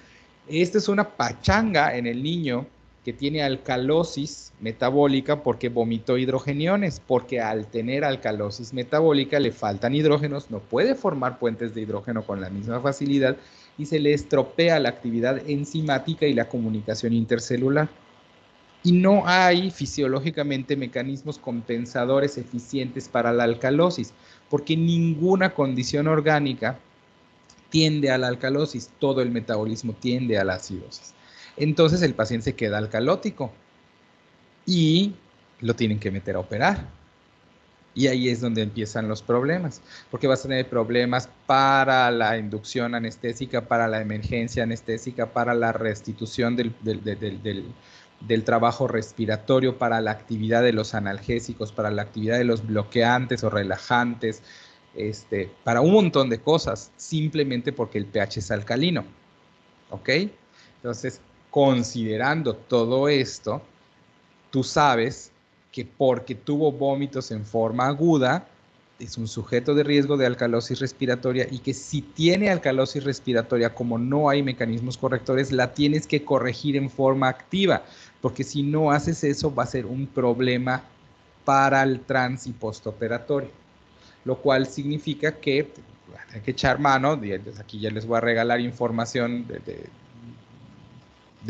esta es una pachanga en el niño que tiene alcalosis metabólica porque vomitó hidrogeniones, porque al tener alcalosis metabólica le faltan hidrógenos, no puede formar puentes de hidrógeno con la misma facilidad y se le estropea la actividad enzimática y la comunicación intercelular. Y no hay fisiológicamente mecanismos compensadores eficientes para la alcalosis, porque ninguna condición orgánica tiende a la alcalosis, todo el metabolismo tiende a la acidosis. Entonces el paciente se queda alcalótico y lo tienen que meter a operar. Y ahí es donde empiezan los problemas, porque vas a tener problemas para la inducción anestésica, para la emergencia anestésica, para la restitución del trabajo respiratorio, para la actividad de los analgésicos, para la actividad de los bloqueantes o relajantes, para un montón de cosas, simplemente porque el pH es alcalino. ¿Ok? Entonces, considerando todo esto, tú sabes que porque tuvo vómitos en forma aguda, es un sujeto de riesgo de alcalosis respiratoria y que si tiene alcalosis respiratoria, como no hay mecanismos correctores, la tienes que corregir en forma activa, porque si no haces eso va a ser un problema para el trans y postoperatorio, lo cual significa que hay que echar mano, aquí ya les voy a regalar información de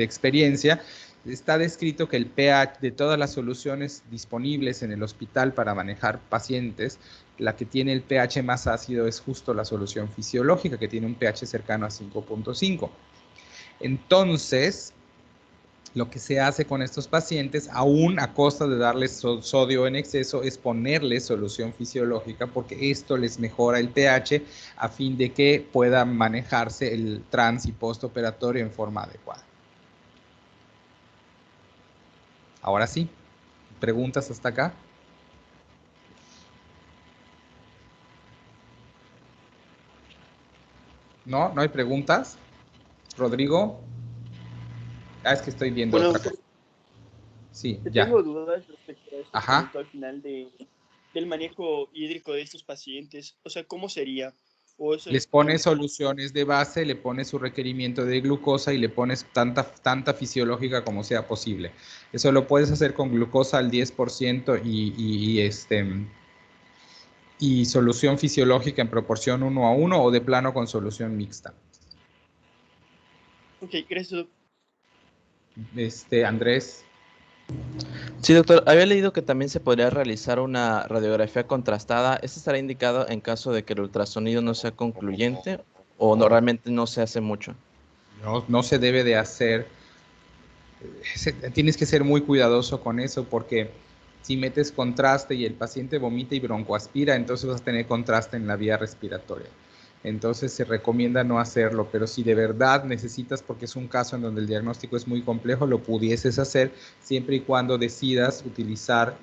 experiencia. Está descrito que el pH de todas las soluciones disponibles en el hospital para manejar pacientes, la que tiene el pH más ácido es justo la solución fisiológica, que tiene un pH cercano a 5.5. Entonces, lo que se hace con estos pacientes, aún a costa de darles sodio en exceso, es ponerles solución fisiológica, porque esto les mejora el pH a fin de que pueda manejarse el trans y postoperatorio en forma adecuada. Ahora sí, ¿preguntas hasta acá? ¿No? ¿No hay preguntas? ¿Rodrigo? Ah, es que estoy viendo Bueno, otra cosa. Sí, ya. tengo dudas respecto a esto que Ajá. comentó al final del manejo hídrico de estos pacientes. O sea, ¿cómo sería? ¿O eso Les pones soluciones de base, le pones su requerimiento de glucosa y le pones tanta fisiológica como sea posible. Eso lo puedes hacer con glucosa al 10% y solución fisiológica en proporción 1:1 o de plano con solución mixta. Ok, gracias. Andrés. Sí, doctor. Había leído que también se podría realizar una radiografía contrastada. ¿Esto estará indicado en caso de que el ultrasonido no sea concluyente o realmente no se hace mucho? No se debe de hacer. Tienes que ser muy cuidadoso con eso porque Si metes contraste y el paciente vomita y broncoaspira, entonces vas a tener contraste en la vía respiratoria. Entonces se recomienda no hacerlo, pero si de verdad necesitas, porque es un caso en donde el diagnóstico es muy complejo, lo pudieses hacer siempre y cuando decidas utilizar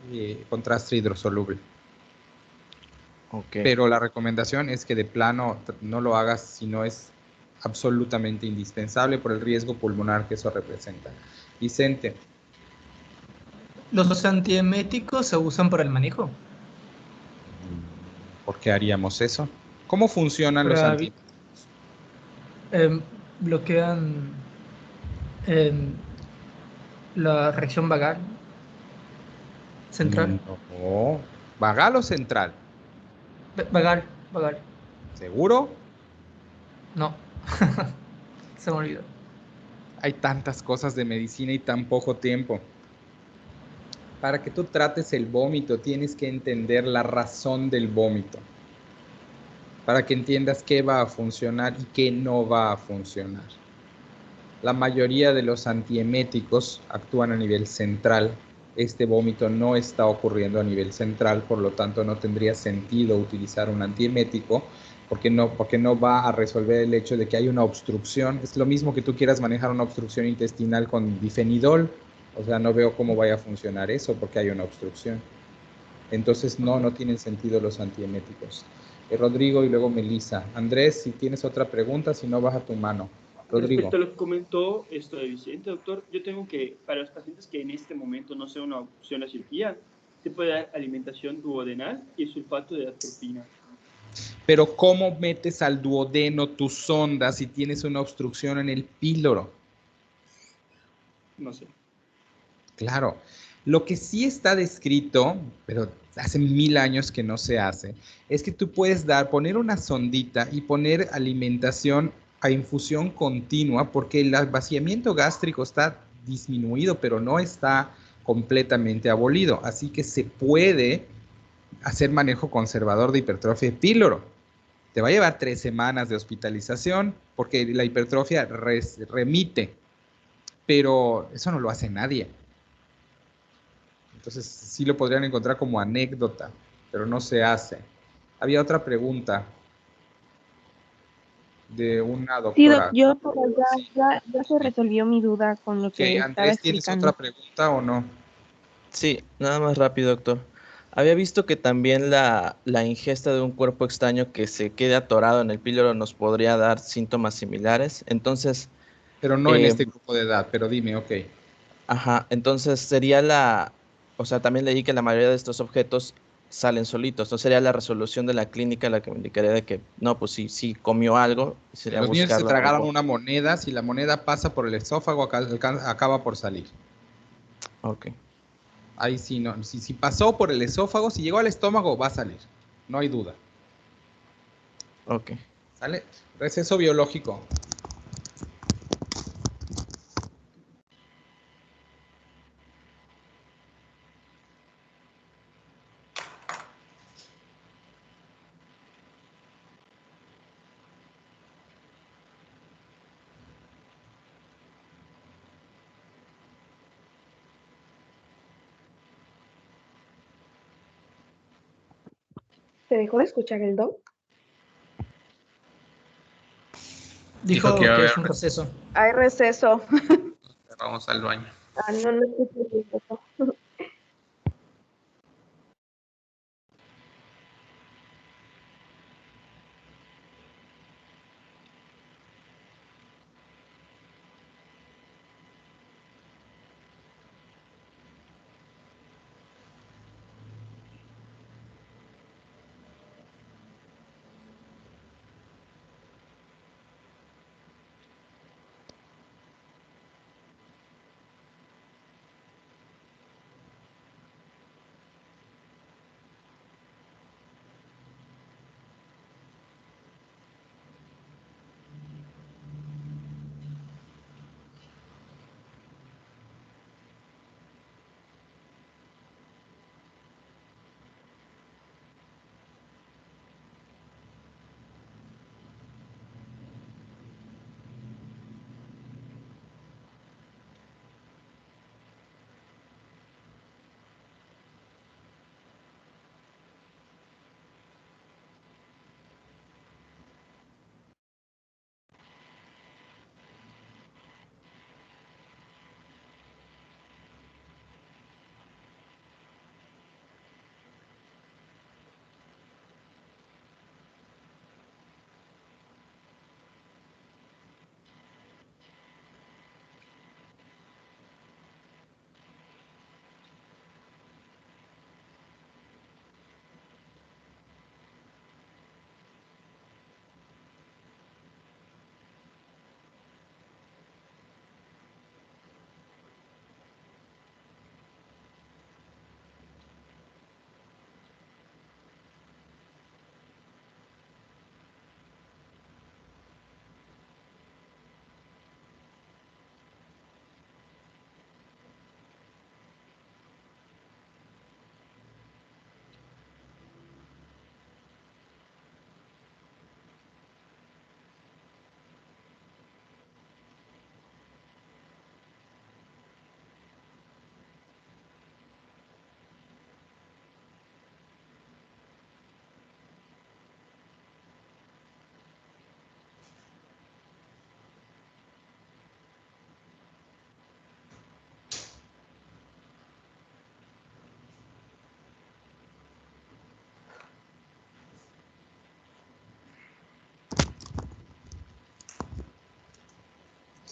contraste hidrosoluble. Okay. Pero la recomendación es que de plano no lo hagas si no es absolutamente indispensable por el riesgo pulmonar que eso representa. Vicente. ¿Los antieméticos se usan para el manejo? ¿Por qué haríamos eso? ¿Cómo funcionan los Para, antieméticos? bloquean la reacción vagal central. No. ¿Vagal o central? Vagal, vagal. ¿Seguro? No. Se me olvidó. Hay tantas cosas de medicina y tan poco tiempo. Para que tú trates el vómito, tienes que entender la razón del vómito. Para que entiendas qué va a funcionar y qué no va a funcionar. La mayoría de los antieméticos actúan a nivel central. Este vómito no está ocurriendo a nivel central, por lo tanto no tendría sentido utilizar un antiemético porque no va a resolver el hecho de que hay una obstrucción. Es lo mismo que tú quieras manejar una obstrucción intestinal con difenidol. O sea, no veo cómo vaya a funcionar eso porque hay una obstrucción. Entonces no tienen sentido los antieméticos. Rodrigo y luego Melissa. Andrés, si tienes otra pregunta, si no, baja tu mano. Rodrigo. Respecto a lo que comentó esto de Vicente, doctor, yo tengo que, para los pacientes que en este momento no sea una opción la cirugía, se puede dar alimentación duodenal y sulfato de atropina. Pero ¿cómo metes al duodeno tu sonda si tienes una obstrucción en el píloro? No sé. Claro. Lo que sí está descrito, pero hace 1000 años que no se hace, es que tú puedes poner una sondita y poner alimentación a infusión continua porque el vaciamiento gástrico está disminuido, pero no está completamente abolido. Así que se puede hacer manejo conservador de hipertrofia de píloro. Te va a llevar 3 semanas de hospitalización porque la hipertrofia remite, pero eso no lo hace nadie. Entonces sí lo podrían encontrar como anécdota, pero no se hace. Había otra pregunta de una Sí, doctora. yo pero Sí, ya se resolvió mi duda con lo ok, que estaba Andrés, ¿tienes otra explicando. pregunta o no? Sí, nada más rápido, doctor. Había visto que también la ingesta de un cuerpo extraño que se quede atorado en el píloro nos podría dar síntomas similares. Entonces, Pero no en este grupo de edad, pero dime, ok. ajá, entonces o sea, también leí que la mayoría de estos objetos salen solitos. ¿No sería la resolución de la clínica la que me indicaría de que, no, pues sí comió algo, sería Los niños se buscarlo en tragaron algo? una moneda, si la moneda pasa por el esófago, acaba por salir. Ok. Ahí sí, no. Si pasó por el esófago, si llegó al estómago, va a salir. No hay duda. Ok. ¿Sale? Receso biológico. ¿Te dejó de escuchar el don? Dijo que iba a que haber es un receso. Hay receso. Vamos al baño. No escuché el receso.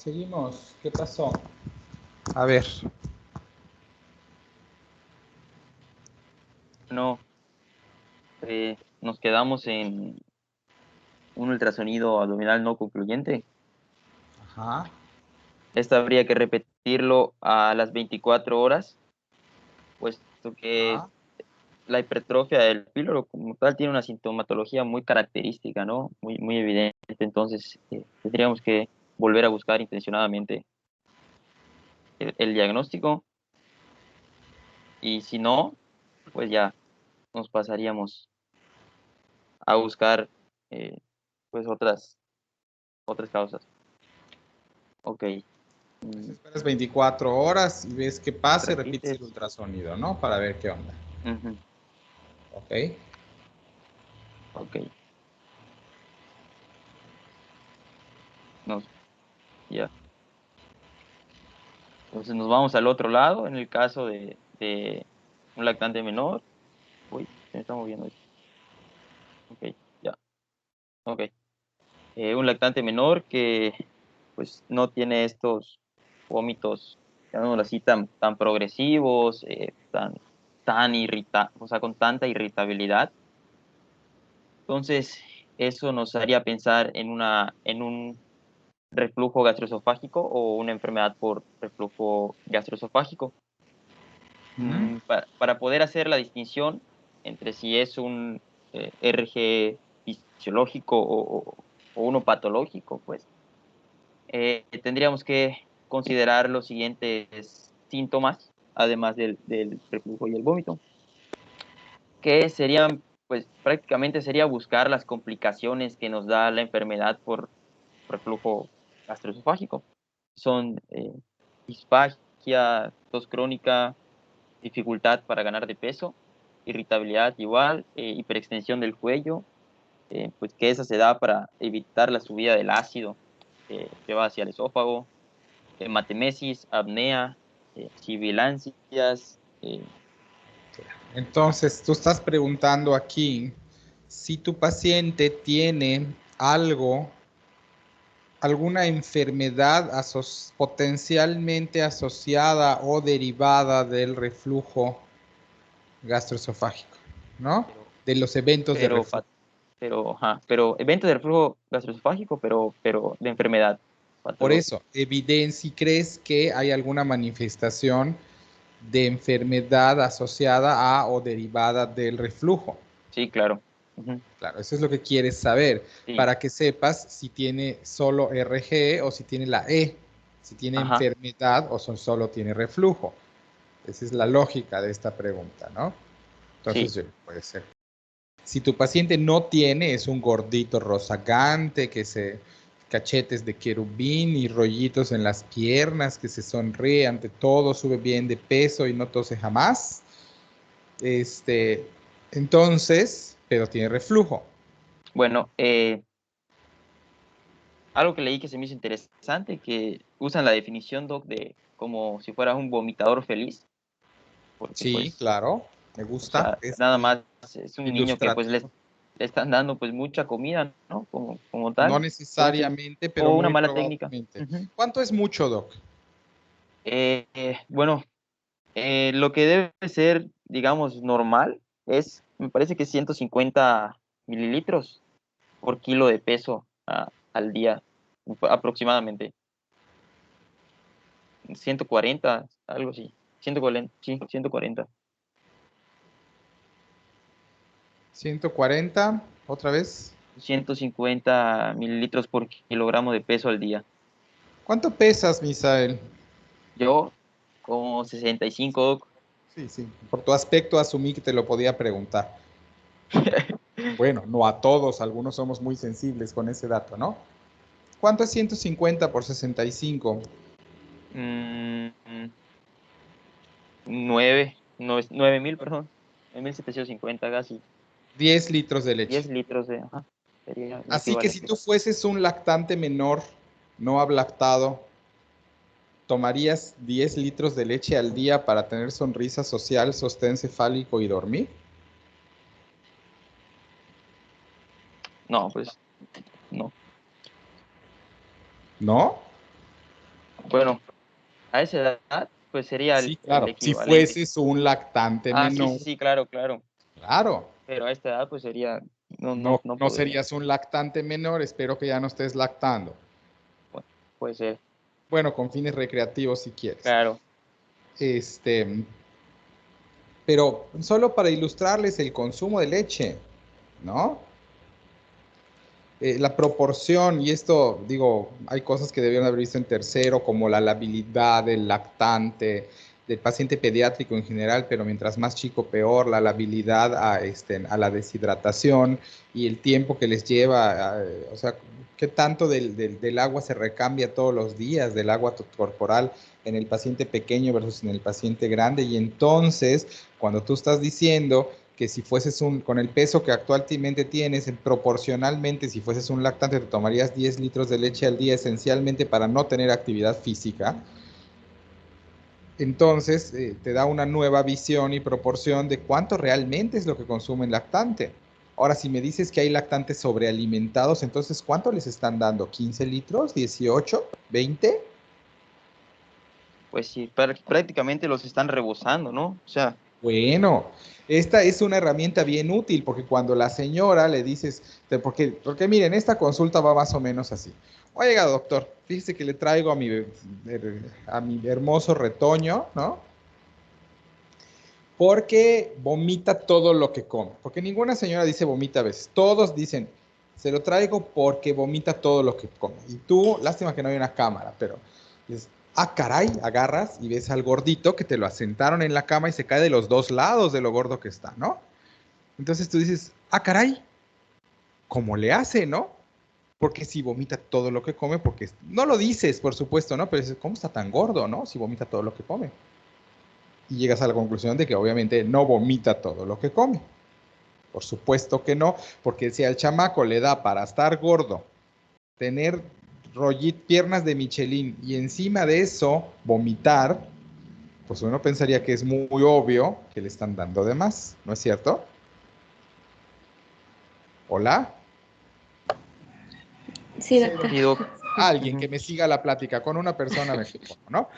Seguimos. ¿Qué pasó? A ver. No, nos quedamos en un ultrasonido abdominal no concluyente. Ajá. Esto habría que repetirlo a las 24 horas, puesto que Ah, la hipertrofia del píloro como tal tiene una sintomatología muy característica, ¿no? Muy, muy evidente. Entonces, tendríamos que volver a buscar intencionadamente el diagnóstico, y si no, pues ya nos pasaríamos a buscar pues otras causas. Ok. pues Mm, esperas 24 horas y ves qué pasa y repites el repites. ultrasonido, ¿no? Para ver qué onda. Ujú, Ok. ok. Nos, ya. Entonces nos vamos al otro lado, en el caso de un lactante menor. Uy, se me está moviendo esto. Ok, ya. Ok. Un lactante menor que pues no tiene estos vómitos, llamémoslo así, tan progresivos, o sea, con tanta irritabilidad. Entonces, eso nos haría pensar en un reflujo gastroesofágico o una enfermedad por reflujo gastroesofágico. Ujú. Para poder hacer la distinción entre si es un RG fisiológico o uno patológico, pues tendríamos que considerar los siguientes síntomas, además del reflujo y el vómito, que serían, pues prácticamente sería buscar las complicaciones que nos da la enfermedad por reflujo gastroesofágico. Son disfagia, tos crónica, dificultad para ganar de peso, irritabilidad igual, hiperextensión del cuello, pues que esa se da para evitar la subida del ácido que va hacia el esófago, hematemesis, apnea, sibilancias. Entonces, tú estás preguntando aquí si tu paciente tiene algo, alguna enfermedad potencialmente asociada o derivada del reflujo gastroesofágico, ¿no? pero, De los eventos de pero, reflujo. pero eventos de reflujo gastroesofágico, pero de enfermedad Por patológica. eso, evidencia, si crees que hay alguna manifestación de enfermedad asociada a o derivada del reflujo. Sí, claro. Ujú, Claro, eso es lo que quieres saber, sí, para que sepas si tiene solo RG o si tiene la E, si tiene ajá, enfermedad o solo tiene reflujo. Esa es la lógica de esta pregunta, ¿no? Entonces, sí. puede ser. Si tu paciente no tiene, es un gordito rozagante, cachetes de querubín y rollitos en las piernas, que se sonríe ante todo, sube bien de peso y no tose jamás. Entonces, pero tiene reflujo. Bueno, algo que leí que se me hizo interesante, que usan la definición, Doc, de como si fuera un vomitador feliz, porque Sí, pues, claro, me o gusta. sea, nada más es un niño que pues Ilustrativo. le están dando pues mucha comida, ¿no? Como No tal. Entonces, necesariamente, pero o una muy mala técnica. probablemente. Ujú. ¿Cuánto es mucho, Doc? Bueno, lo que debe ser, digamos, normal me parece que 150 mililitros por kilo de peso al día, aproximadamente. 140 algo así. 140, sí, 140. 140, otra vez. 150 mililitros por kilogramo de peso al día. ¿Cuánto pesas, Misael? Yo, como 65, Doc. Sí, sí. Por tu aspecto asumí que te lo podía preguntar. Bueno, no a todos, algunos somos muy sensibles con ese dato, ¿no? ¿Cuánto es 150 por 65? 9.000, perdón. 9.750 casi. 10 litros de leche. 10 litros de, ajá, sería el Así que si equivalente. tú fueses un lactante menor, no ablactado, ¿tomarías 10 litros de leche al día para tener sonrisa social, sostén cefálico y dormir? No, pues no. ¿No? Bueno, a esa edad, pues sería Sí, claro. el Si equivalente. fueses un lactante menor, Sí, claro, claro. claro. Pero a esta edad, pues sería, no No podría. serías un lactante menor, espero que ya no estés lactando. Bueno, puede ser, Bueno, con fines recreativos si quieres. claro. Pero solo para ilustrarles el consumo de leche, ¿no? La proporción, y esto, digo, hay cosas que debieron haber visto en tercero, como la labilidad del lactante, del paciente pediátrico en general, pero mientras más chico, peor, la labilidad a la deshidratación y el tiempo que les lleva, o sea, qué tanto del agua se recambia todos los días, del agua corporal en el paciente pequeño versus en el paciente grande. Y entonces, cuando tú estás diciendo que si fueses con el peso que actualmente tienes, proporcionalmente, si fueses un lactante, te tomarías 10 litros de leche al día esencialmente para no tener actividad física. Entonces, te da una nueva visión y proporción de cuánto realmente es lo que consume el lactante. Ahora, si me dices que hay lactantes sobrealimentados, entonces, ¿cuánto les están dando? ¿15 litros? ¿18? ¿20? Pues sí, prácticamente los están rebosando, ¿no? O sea, bueno, esta es una herramienta bien útil porque cuando la señora le dices, porque miren, esta consulta va más o menos así. Oiga, doctor, fíjese que le traigo a mi hermoso retoño, ¿no? Porque vomita todo lo que come. Porque ninguna señora dice vomita a veces. Todos dicen, se lo traigo porque vomita todo lo que come. Y tú, lástima que no hay una cámara, pero dices, caray, agarras y ves al gordito que te lo asentaron en la cama y se cae de los dos lados de lo gordo que está, ¿no? Entonces tú dices, caray, ¿cómo le hace, no? Porque si vomita todo lo que come, porque no lo dices, por supuesto, ¿no? Pero dices, ¿cómo está tan gordo, no? Si vomita todo lo que come. Y llegas a la conclusión de que obviamente no vomita todo lo que come. Por supuesto que no, porque si al chamaco le da para estar gordo, tener piernas de Michelin y encima de eso vomitar, pues uno pensaría que es muy obvio que le están dando de más, ¿no es cierto? ¿Hola? Sí, doctor. Alguien que me siga la plática con una persona me supongo, ¿no?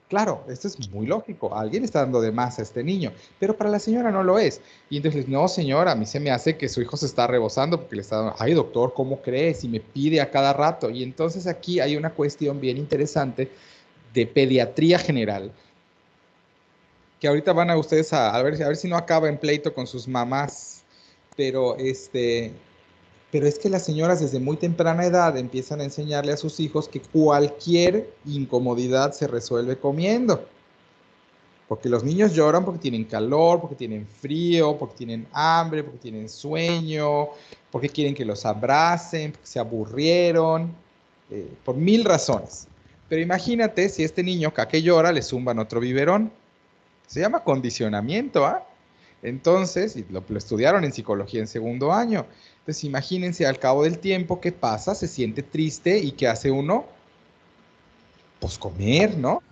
Claro, esto es muy lógico. Alguien está dando de más a este niño, pero para la señora no lo es. Y entonces, no, señora, a mí se me hace que su hijo se está rebosando porque le está dando, ay, doctor, ¿cómo crees? Y me pide a cada rato. Y entonces aquí hay una cuestión bien interesante de pediatría general, que ahorita van a ustedes a ver si no acaba en pleito con sus mamás, pero pero es que las señoras desde muy temprana edad empiezan a enseñarle a sus hijos que cualquier incomodidad se resuelve comiendo. Porque los niños lloran porque tienen calor, porque tienen frío, porque tienen hambre, porque tienen sueño, porque quieren que los abracen, porque se aburrieron, por 1000 razones. Pero imagínate si este niño cada que llora le zumban otro biberón. Se llama condicionamiento, ¿ah? Entonces, y lo estudiaron en psicología en segundo año. Entonces, imagínense al cabo del tiempo qué pasa, se siente triste y qué hace uno, pues comer, ¿no?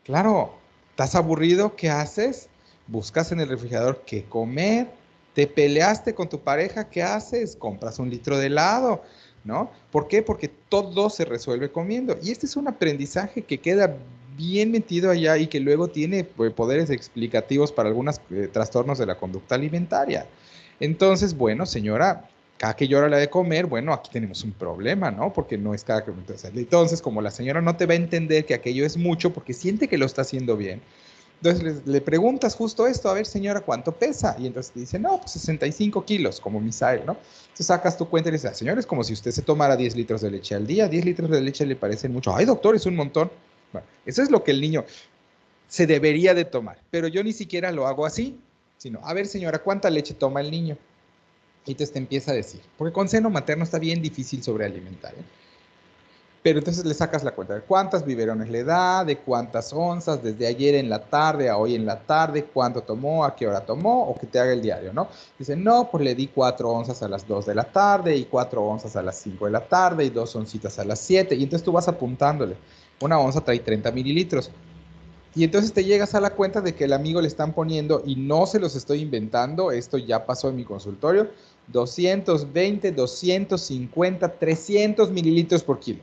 Claro, ¿estás aburrido? ¿Qué haces? Buscas en el refrigerador qué comer. ¿Te peleaste con tu pareja? ¿Qué haces? Compras un litro de helado, ¿no? ¿Por qué? Porque todo se resuelve comiendo. Y este es un aprendizaje que queda bien metido allá y que luego tiene poderes explicativos para algunos trastornos de la conducta alimentaria. Entonces, bueno, señora, cada que llora la de comer, bueno, aquí tenemos un problema, ¿no? Porque no es cada que... Entonces, como la señora no te va a entender que aquello es mucho porque siente que lo está haciendo bien, entonces le preguntas justo esto, a ver, señora, ¿cuánto pesa? Y entonces te dice, no, pues 65 kilos, como Misael, ¿no? Entonces sacas tu cuenta y le dices, señor, es como si usted se tomara 10 litros de leche al día, 10 litros de leche le parecen mucho. Ay, doctor, es un montón. Bueno, eso es lo que el niño se debería de tomar, pero yo ni siquiera lo hago así, sino, a ver, señora, ¿cuánta leche toma el niño? Y entonces te empieza a decir, porque con seno materno está bien difícil sobrealimentar, ¿eh? Pero entonces le sacas la cuenta de cuántas biberones le da, de cuántas onzas, desde ayer en la tarde a hoy en la tarde, cuánto tomó, a qué hora tomó, o que te haga el diario, ¿no? Dice, no, pues le di 4 onzas a las 2 de la tarde, y 4 onzas a las 5 de la tarde, y 2 oncitas a las 7, y entonces tú vas apuntándole. Una onza trae 30 mililitros. Y entonces te llegas a la cuenta de que el amigo le están poniendo, y no se los estoy inventando, esto ya pasó en mi consultorio, 220, 250, 300 mililitros por kilo.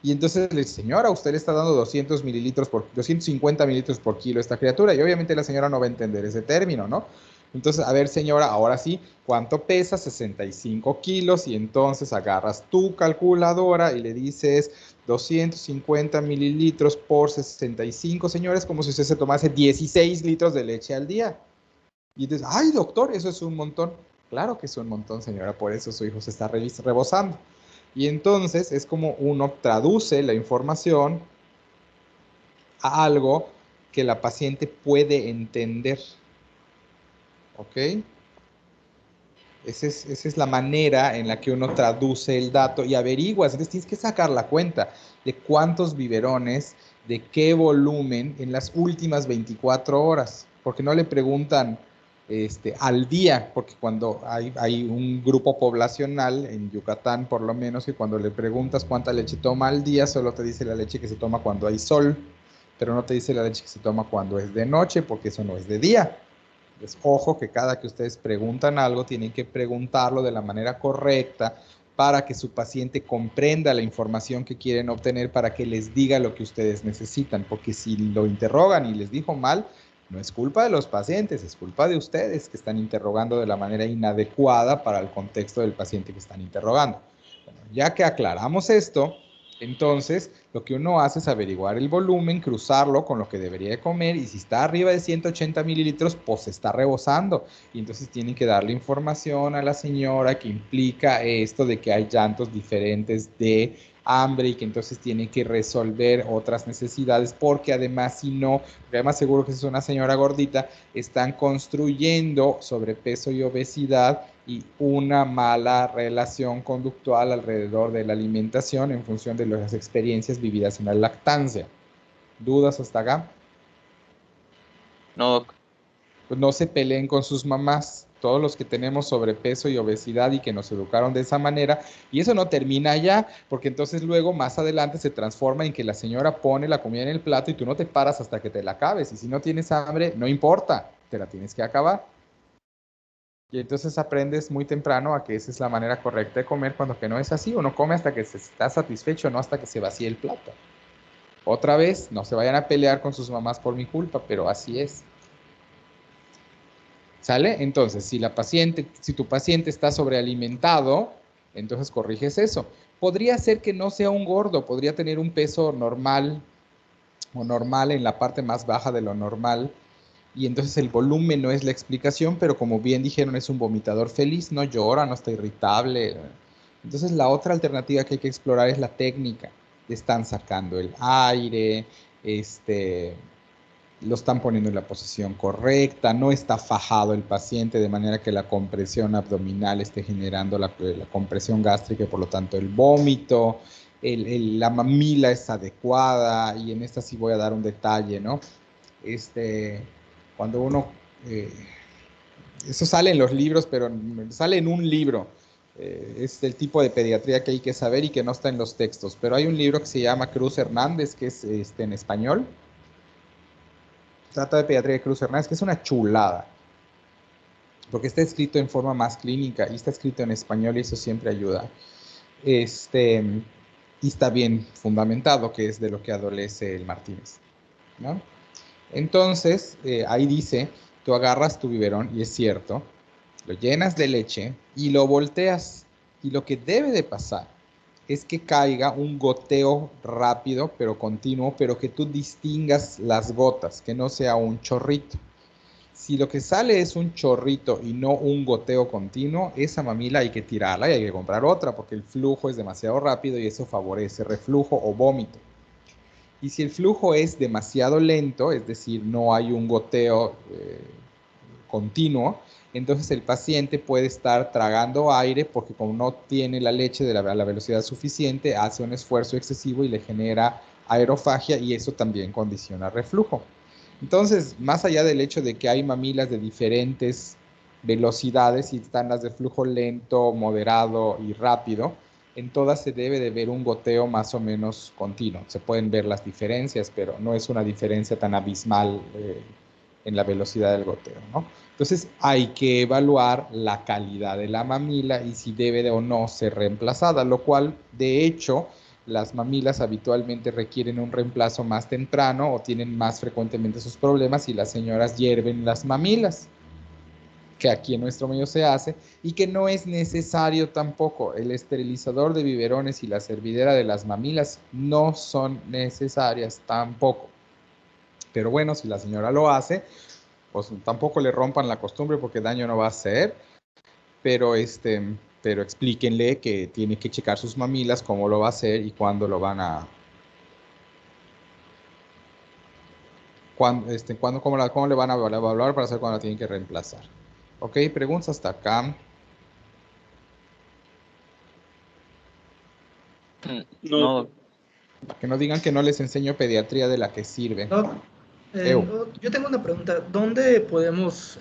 Y entonces le dice, señora, usted le está dando 250 mililitros por kilo a esta criatura. Y obviamente la señora no va a entender ese término, ¿no? Entonces, a ver, señora, ahora sí, ¿cuánto pesa? 65 kilos. Y entonces agarras tu calculadora y le dices 250 mililitros por 65, señores, como si usted se tomase 16 litros de leche al día. Y dices, ay, doctor, eso es un montón. Claro que es un montón, señora, por eso su hijo se está rebosando. Y entonces es como uno traduce la información a algo que la paciente puede entender. ¿Ok? Esa es la manera en la que uno traduce el dato y averiguas. Entonces tienes que sacar la cuenta de cuántos biberones, de qué volumen en las últimas 24 horas. Porque no le preguntan al día, porque cuando hay un grupo poblacional, en Yucatán por lo menos, que cuando le preguntas cuánta leche toma al día, solo te dice la leche que se toma cuando hay sol, pero no te dice la leche que se toma cuando es de noche, porque eso no es de día. Entonces, ojo que cada que ustedes preguntan algo, tienen que preguntarlo de la manera correcta para que su paciente comprenda la información que quieren obtener, para que les diga lo que ustedes necesitan, porque si lo interrogan y les dijo mal, no es culpa de los pacientes, es culpa de ustedes que están interrogando de la manera inadecuada para el contexto del paciente que están interrogando. Bueno, ya que aclaramos esto, entonces lo que uno hace es averiguar el volumen, cruzarlo con lo que debería de comer, y si está arriba de 180 mililitros, pues se está rebosando. Y entonces tienen que darle información a la señora que implica esto de que hay llantos diferentes de hambre y que entonces tiene que resolver otras necesidades, porque además, si no, además seguro que si es una señora gordita, están construyendo sobrepeso y obesidad y una mala relación conductual alrededor de la alimentación en función de las experiencias vividas en la lactancia. ¿Dudas hasta acá? No, doc. Pues no se peleen con sus mamás, todos los que tenemos sobrepeso y obesidad y que nos educaron de esa manera, y eso no termina allá, porque entonces luego más adelante se transforma en que la señora pone la comida en el plato y tú no te paras hasta que te la acabes, y si no tienes hambre, no importa, te la tienes que acabar. Y entonces aprendes muy temprano a que esa es la manera correcta de comer, cuando que no es así. Uno come hasta que se está satisfecho, no hasta que se vacíe el plato. Otra vez, no se vayan a pelear con sus mamás por mi culpa, pero así es. ¿Sale? Entonces, si tu paciente está sobrealimentado, entonces corriges eso. Podría ser que no sea un gordo, podría tener un peso normal o normal en la parte más baja de lo normal, y entonces el volumen no es la explicación, pero como bien dijeron, es un vomitador feliz, no llora, no está irritable. Entonces la otra alternativa que hay que explorar es la técnica. Le están sacando el aire, lo están poniendo en la posición correcta, no está fajado el paciente de manera que la compresión abdominal esté generando la compresión gástrica y por lo tanto el vómito, la mamila es adecuada, y en esta sí voy a dar un detalle, ¿no? Cuando uno, eso sale en los libros, pero sale en un libro, es el tipo de pediatría que hay que saber y que no está en los textos, pero hay un libro que se llama Cruz Hernández, que es en español, trata de pediatría de Cruz Hernández, que es una chulada, porque está escrito en forma más clínica y está escrito en español, y eso siempre ayuda, y está bien fundamentado, que es de lo que adolece el Martínez, ¿no? Entonces, ahí dice, tú agarras tu biberón, y es cierto, lo llenas de leche y lo volteas. Y lo que debe de pasar es que caiga un goteo rápido, pero continuo, pero que tú distingas las gotas, que no sea un chorrito. Si lo que sale es un chorrito y no un goteo continuo, esa mamila hay que tirarla y hay que comprar otra, porque el flujo es demasiado rápido y eso favorece reflujo o vómito. Y si el flujo es demasiado lento, es decir, no hay un goteo continuo, entonces el paciente puede estar tragando aire, porque como no tiene la leche a la velocidad suficiente, hace un esfuerzo excesivo y le genera aerofagia, y eso también condiciona reflujo. Entonces, más allá del hecho de que hay mamilas de diferentes velocidades, y están las de flujo lento, moderado y rápido, en todas se debe de ver un goteo más o menos continuo. Se pueden ver las diferencias, pero no es una diferencia tan abismal en la velocidad del goteo, ¿no? Entonces hay que evaluar la calidad de la mamila y si debe de o no ser reemplazada, lo cual de hecho las mamilas habitualmente requieren un reemplazo más temprano o tienen más frecuentemente sus problemas y las señoras hierven las mamilas, que aquí en nuestro medio se hace, y que no es necesario tampoco. El esterilizador de biberones y la servidera de las mamilas no son necesarias tampoco. Pero bueno, si la señora lo hace, pues tampoco le rompan la costumbre porque daño no va a hacer, pero explíquenle que tiene que checar sus mamilas, cómo lo va a hacer y cuándo lo van a... cómo le van a evaluar para saber cuándo la tienen que reemplazar. Ok, preguntas hasta acá. No, Que no digan que no les enseño pediatría de la que sirve. Doc, yo tengo una pregunta. ¿Dónde podemos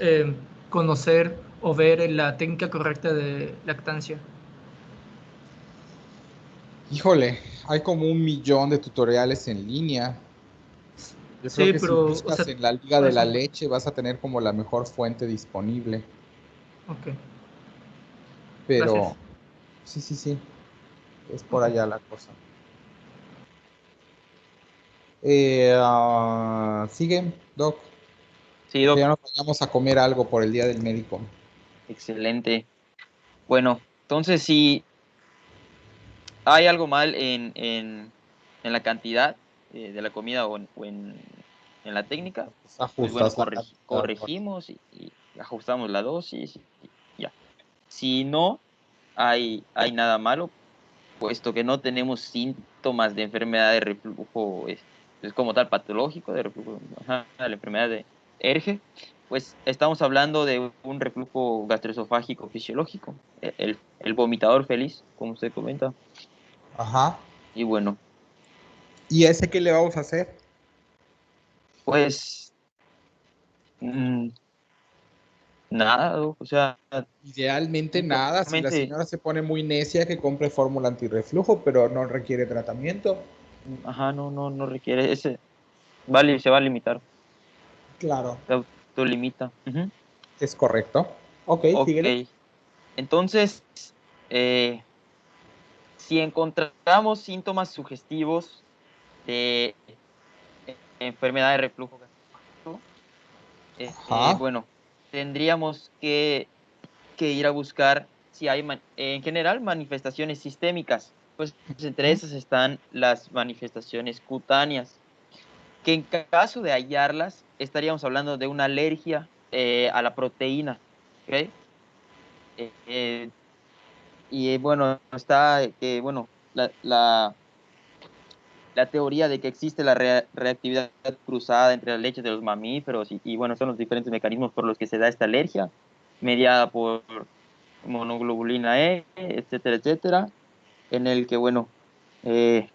conocer o ver la técnica correcta de lactancia? Híjole, hay como 1.000.000 de tutoriales en línea. Yo Sí, creo que pero, si buscas o sea, en la Liga de la eso- Leche vas a tener como la mejor fuente disponible. Ok, Pero gracias. sí, es por Ok. allá la cosa. Sigue, Doc. sí, Que ya Doc, nos vayamos a comer algo por el Día del Médico. excelente. Bueno, entonces si hay algo mal en la cantidad de la comida o en la técnica, pues bueno, Ajustas la cantidad. corregimos y ajustamos la dosis y ya. Si no hay nada malo, puesto que no tenemos síntomas de enfermedad de reflujo, es como tal patológico de reflujo, ajá, la enfermedad de ERGE, pues estamos hablando de un reflujo gastroesofágico fisiológico, el vomitador feliz, como usted comenta. Ajá. Y bueno, ¿Y ese qué le vamos a hacer? pues mm, nada, o sea, Idealmente nada. Si la únicamente, señora se pone muy necia, que compre fórmula antirreflujo, pero no requiere tratamiento. ajá, no requiere se va a limitar, Claro. se autolimita. Ujú. Es correcto. Ok, Ok, síguele. entonces, eh, si encontramos síntomas sugestivos de enfermedad de reflujo gástrico, Ajá. bueno, tendríamos que ir a buscar si hay, en general, manifestaciones sistémicas. Pues entre esas están las manifestaciones cutáneas, que en caso de hallarlas, estaríamos hablando de una alergia a la proteína. ¿Ok? Bueno, está que, bueno, la teoría de que existe la reactividad cruzada entre las leches de los mamíferos bueno, son los diferentes mecanismos por los que se da esta alergia, mediada por monoglobulina E, etcétera, etcétera, en el que, bueno,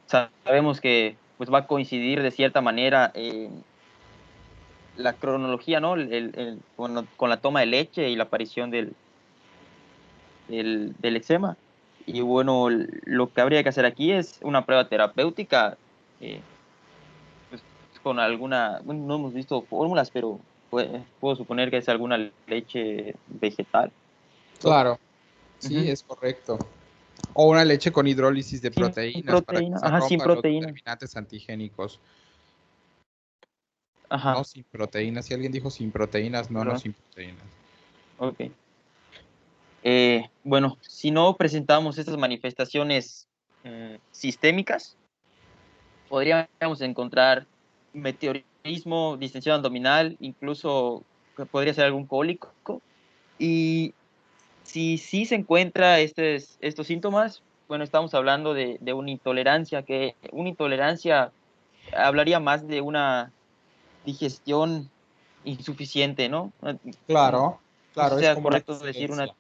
sabemos que pues va a coincidir de cierta manera la cronología, ¿no? Con la toma de leche y la aparición del eczema. Y bueno, lo que habría que hacer aquí es una prueba terapéutica, eh, pues, con alguna, bueno, no hemos visto fórmulas, pero puedo suponer que es alguna leche vegetal, ¿no? Claro. Sí, Ujú. es correcto. O una leche con hidrólisis de Sin proteínas para que proteína, se ajá, sin rompan los proteína, determinantes antigénicos. No ajá, sin proteínas. Si alguien dijo sin proteínas, no perdón, sin proteínas. ok. Bueno, si no presentamos estas manifestaciones sistémicas, podríamos encontrar meteorismo, distensión abdominal, incluso que podría ser algún cólico. Y si sí se encuentra estos síntomas, bueno, estamos hablando de una intolerancia, que una intolerancia hablaría más de una digestión insuficiente, ¿no? Claro, No sé claro, si es sea como una correcto decir dislexia.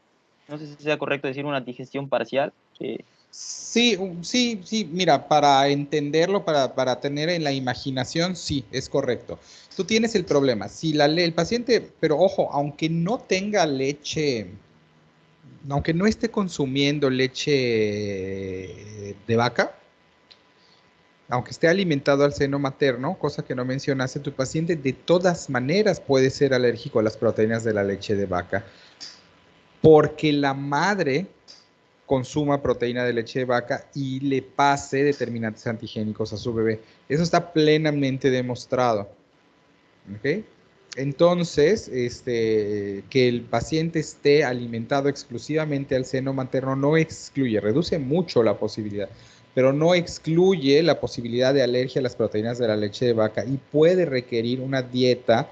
no sé si sea correcto decir una digestión parcial. Sí, sí, mira, para entenderlo, para tener en la imaginación, sí, es correcto. Tú tienes el problema. Si el paciente, pero ojo, aunque no tenga leche, aunque no esté consumiendo leche de vaca, aunque esté alimentado al seno materno, cosa que no mencionaste, tu paciente de todas maneras puede ser alérgico a las proteínas de la leche de vaca, porque la madre consuma proteína de leche de vaca y le pase determinantes antigénicos a su bebé. Eso está plenamente demostrado. ¿Ok? Entonces, que el paciente esté alimentado exclusivamente al seno materno no excluye, reduce mucho la posibilidad, pero no excluye la posibilidad de alergia a las proteínas de la leche de vaca y puede requerir una dieta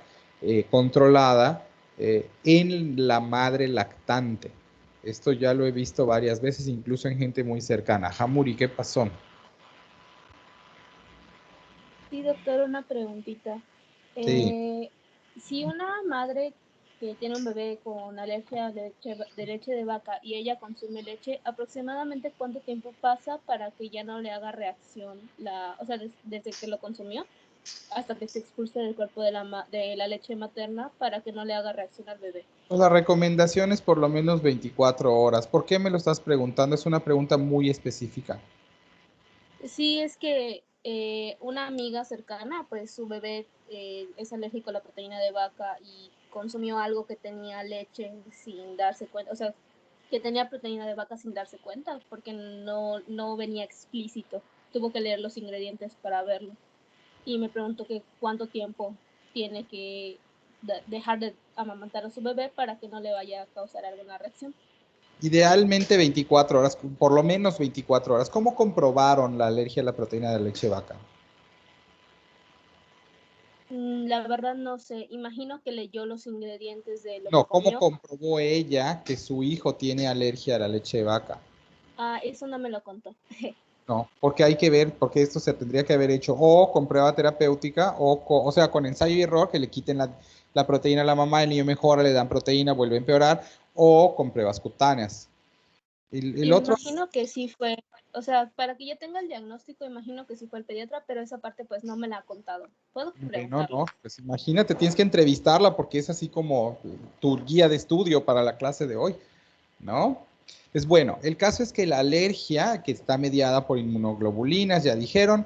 controlada en la madre lactante. Esto ya lo he visto varias veces, incluso en gente muy cercana. Hamuri, ¿qué pasó? Sí, doctor, una preguntita. Sí. Si una madre que tiene un bebé con alergia de leche de vaca y ella consume leche, ¿aproximadamente cuánto tiempo pasa para que ya no le haga reacción, o sea, desde que lo consumió hasta que se expulse del cuerpo de la leche materna para que no le haga reacción al bebé? Pues la recomendación es por lo menos 24 horas. ¿Por qué me lo estás preguntando? Es una pregunta muy específica. Sí, es que una amiga cercana, pues su bebé es alérgico a la proteína de vaca y consumió algo que tenía leche sin darse cuenta, o sea, que tenía proteína de vaca sin darse cuenta, porque no venía explícito. Tuvo que leer los ingredientes para verlo. Y me preguntó que cuánto tiempo tiene que dejar de amamantar a su bebé para que no le vaya a causar alguna reacción. Idealmente 24 horas, por lo menos 24 horas. ¿Cómo comprobaron la alergia a la proteína de leche de vaca? La verdad no sé, imagino que leyó los ingredientes de lo que No, ¿cómo comió. comprobó ella que su hijo tiene alergia a la leche de vaca? Ah, eso no me lo contó. No, porque hay que ver, porque esto se tendría que haber hecho o con prueba terapéutica o sea, con ensayo y error, que le quiten la proteína a la mamá, el niño mejora, le dan proteína, vuelve a empeorar, o con pruebas cutáneas. El otro... Imagino que sí fue, o sea, para que yo tenga el diagnóstico, imagino que sí fue el pediatra, pero esa parte pues no me la ha contado. ¿Puedo preguntarle? No, pues imagínate, tienes que entrevistarla porque es así como tu guía de estudio para la clase de hoy, ¿no? Pues bueno, el caso es que la alergia, que está mediada por inmunoglobulinas, ya dijeron,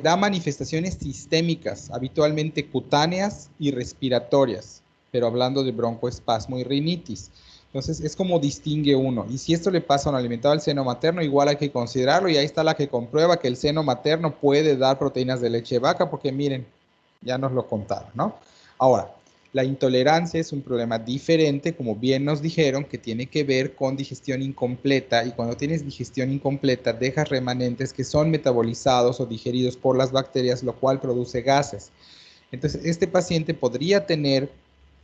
da manifestaciones sistémicas, habitualmente cutáneas y respiratorias, pero hablando de broncoespasmo y rinitis. Entonces, es como distingue uno. Y si esto le pasa a un alimentado al seno materno, igual hay que considerarlo. Y ahí está la que comprueba que el seno materno puede dar proteínas de leche de vaca, porque miren, ya nos lo contaron, ¿no? Ahora, la intolerancia es un problema diferente, como bien nos dijeron, que tiene que ver con digestión incompleta. Y cuando tienes digestión incompleta, dejas remanentes que son metabolizados o digeridos por las bacterias, lo cual produce gases. Entonces, este paciente podría tener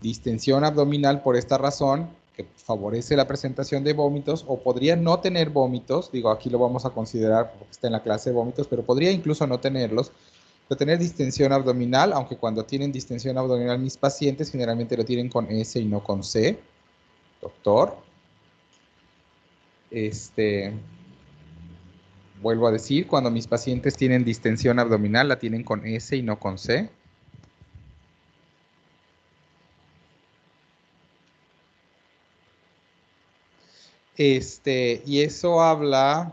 distensión abdominal por esta razón, que favorece la presentación de vómitos, o podría no tener vómitos, digo, aquí lo vamos a considerar porque está en la clase de vómitos, pero podría incluso no tenerlos, pero tener distensión abdominal, aunque cuando tienen distensión abdominal mis pacientes generalmente lo tienen con S y no con C, doctor. Vuelvo a decir, cuando mis pacientes tienen distensión abdominal la tienen con S y no con C. Y eso habla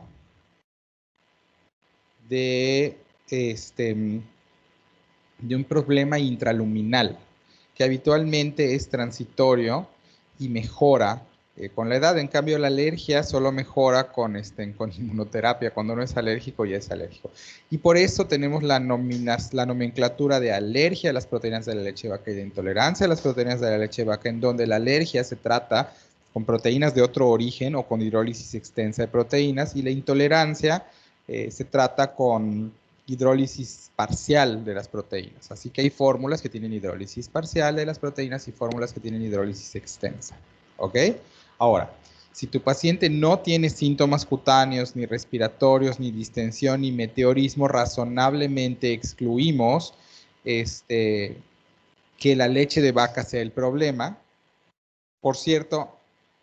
de, de un problema intraluminal, que habitualmente es transitorio y mejora con la edad. En cambio, la alergia solo mejora con inmunoterapia. Cuando uno es alérgico, ya es alérgico. Y por eso tenemos la nomenclatura de alergia a las proteínas de la leche de vaca y de intolerancia a las proteínas de la leche de vaca, en donde la alergia se trata con proteínas de otro origen o con hidrólisis extensa de proteínas, y la intolerancia se trata con hidrólisis parcial de las proteínas. Así que hay fórmulas que tienen hidrólisis parcial de las proteínas y fórmulas que tienen hidrólisis extensa. ¿Ok? Ahora, si tu paciente no tiene síntomas cutáneos, ni respiratorios, ni distensión, ni meteorismo, razonablemente excluimos que la leche de vaca sea el problema. Por cierto,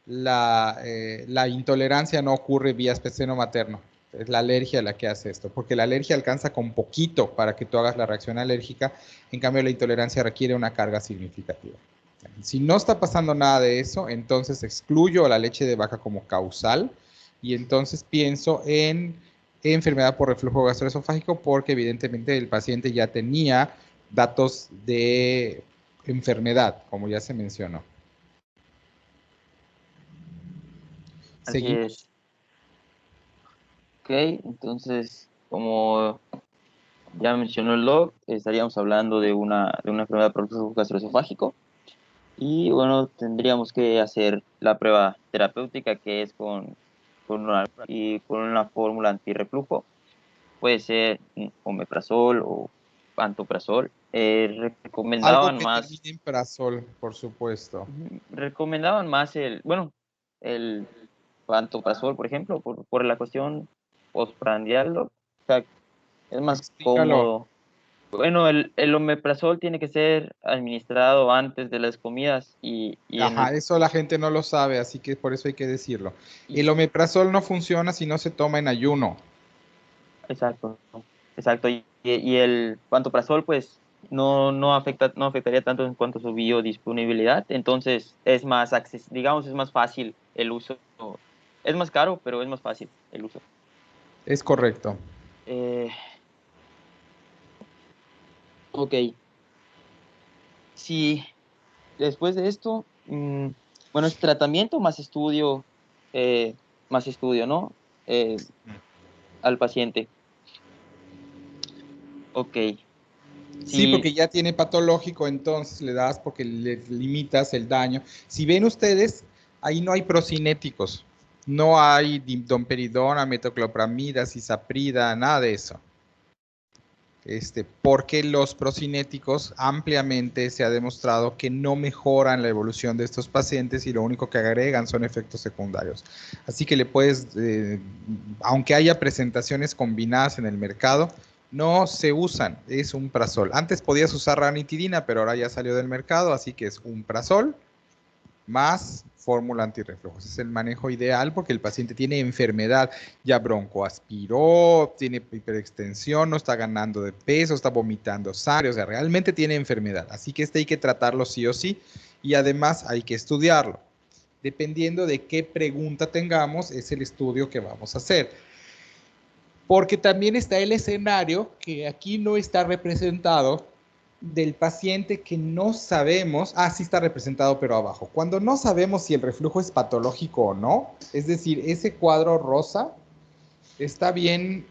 la intolerancia no ocurre vía seno materno. Es la alergia la que hace esto, porque la alergia alcanza con poquito para que tú hagas la reacción alérgica. En cambio, la intolerancia requiere una carga significativa. Si no está pasando nada de eso, entonces excluyo la leche de vaca como causal y entonces pienso en enfermedad por reflujo gastroesofágico, porque evidentemente el paciente ya tenía datos de enfermedad, como ya se mencionó. Así Seguimos. es. entonces, como ya mencionó el doc, estaríamos hablando de una enfermedad por reflujo gastroesofágico. Y bueno, tendríamos que hacer la prueba terapéutica, que es con una fórmula antirreflujo. Puede ser omeprazol o pantoprazol. Algo Recomendaban que más, termine en prazol, por supuesto. recomendaban más el pantoprazol, por ejemplo, por la cuestión postprandial. O sea, es más Explícalo. cómodo. Bueno, el omeprazol tiene que ser administrado antes de las comidas y Ajá, eso la gente no lo sabe, así que por eso hay que decirlo. El omeprazol no funciona si no se toma en ayuno. Exacto. Y el pantoprazol, pues, no afectaría tanto en cuanto a su biodisponibilidad, entonces es más digamos, es más fácil el uso. Es más caro, pero es más fácil el uso. Es correcto. Ok. Sí, después de esto, bueno, es tratamiento más estudio, ¿no? Al paciente. Ok. Sí, porque ya tiene patológico, entonces le das porque le limitas el daño. Si ven ustedes, ahí no hay procinéticos. No hay domperidona, metoclopramida, cisaprida, nada de eso. Porque los procinéticos ampliamente se ha demostrado que no mejoran la evolución de estos pacientes y lo único que agregan son efectos secundarios. Así que le puedes, aunque haya presentaciones combinadas en el mercado, no se usan, es un prazol. Antes podías usar ranitidina, pero ahora ya salió del mercado, así que es un prazol más fórmula antirreflujos. Es el manejo ideal porque el paciente tiene enfermedad, ya broncoaspiró, tiene hiperextensión, no está ganando de peso, está vomitando sangre, o sea, realmente tiene enfermedad. Así que hay que tratarlo sí o sí y además hay que estudiarlo. Dependiendo de qué pregunta tengamos, es el estudio que vamos a hacer. Porque también está el escenario que aquí no está representado del paciente que no sabemos, sí está representado pero abajo, cuando no sabemos si el reflujo es patológico o no, es decir, ese cuadro rosa está bien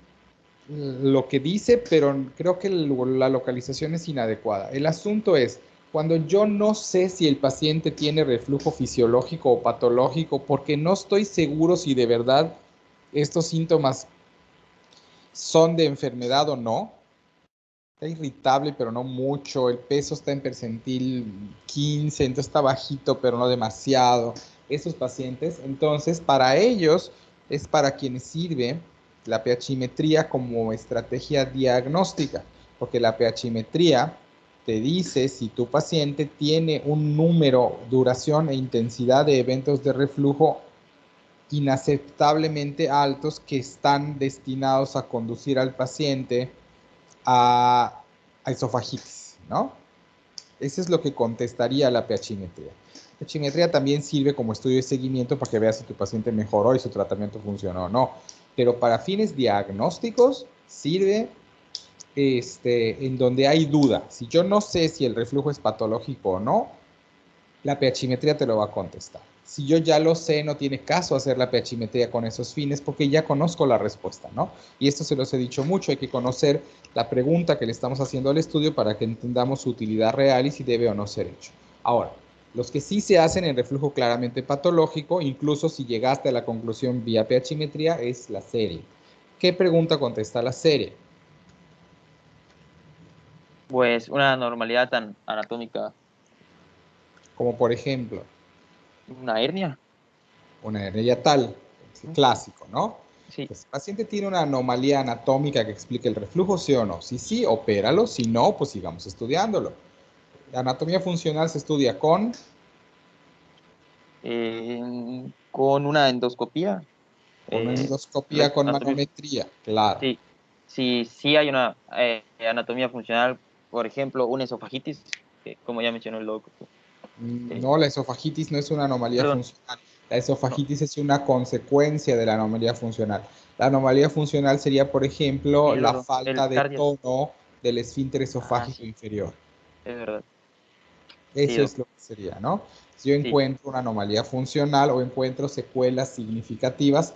lo que dice, pero creo que la localización es inadecuada. El asunto es, cuando yo no sé si el paciente tiene reflujo fisiológico o patológico, porque no estoy seguro si de verdad estos síntomas son de enfermedad o no. Está irritable, pero no mucho. El peso está en percentil 15, entonces está bajito, pero no demasiado. Esos pacientes, entonces, para ellos es para quienes sirve la pH-metría como estrategia diagnóstica, porque la pH-metría te dice si tu paciente tiene un número, duración e intensidad de eventos de reflujo inaceptablemente altos que están destinados a conducir al paciente a esofagitis, ¿no? Eso es lo que contestaría la pH-metría. La pH-metría también sirve como estudio de seguimiento para que veas si tu paciente mejoró y su tratamiento funcionó o no. Pero para fines diagnósticos sirve en donde hay duda. Si yo no sé si el reflujo es patológico o no, la pH-metría te lo va a contestar. Si yo ya lo sé, no tiene caso hacer la pH-metría con esos fines porque ya conozco la respuesta, ¿no? Y esto se los he dicho mucho, hay que conocer la pregunta que le estamos haciendo al estudio para que entendamos su utilidad real y si debe o no ser hecho. Ahora, los que sí se hacen en reflujo claramente patológico, incluso si llegaste a la conclusión vía pH-metría, es la serie. ¿Qué pregunta contesta la serie? Pues una normalidad tan anatómica. Como por ejemplo. Una hernia. Una hernia yatal, clásico, ¿no? Sí. Pues, el paciente tiene una anomalía anatómica que explique el reflujo, sí o no. Si sí, opéralo. Si no, pues sigamos estudiándolo. La anatomía funcional se estudia con una endoscopía. Con endoscopía con manometría, claro. Sí hay una anatomía funcional, por ejemplo, una esofagitis, como ya mencionó el doctor. No, la esofagitis no es una anomalía funcional. La esofagitis es una consecuencia de la anomalía funcional. La anomalía funcional sería, por ejemplo, la falta de tono del esfínter esofágico inferior. Es verdad. Eso es lo que sería, ¿no? Si yo encuentro una anomalía funcional o encuentro secuelas significativas,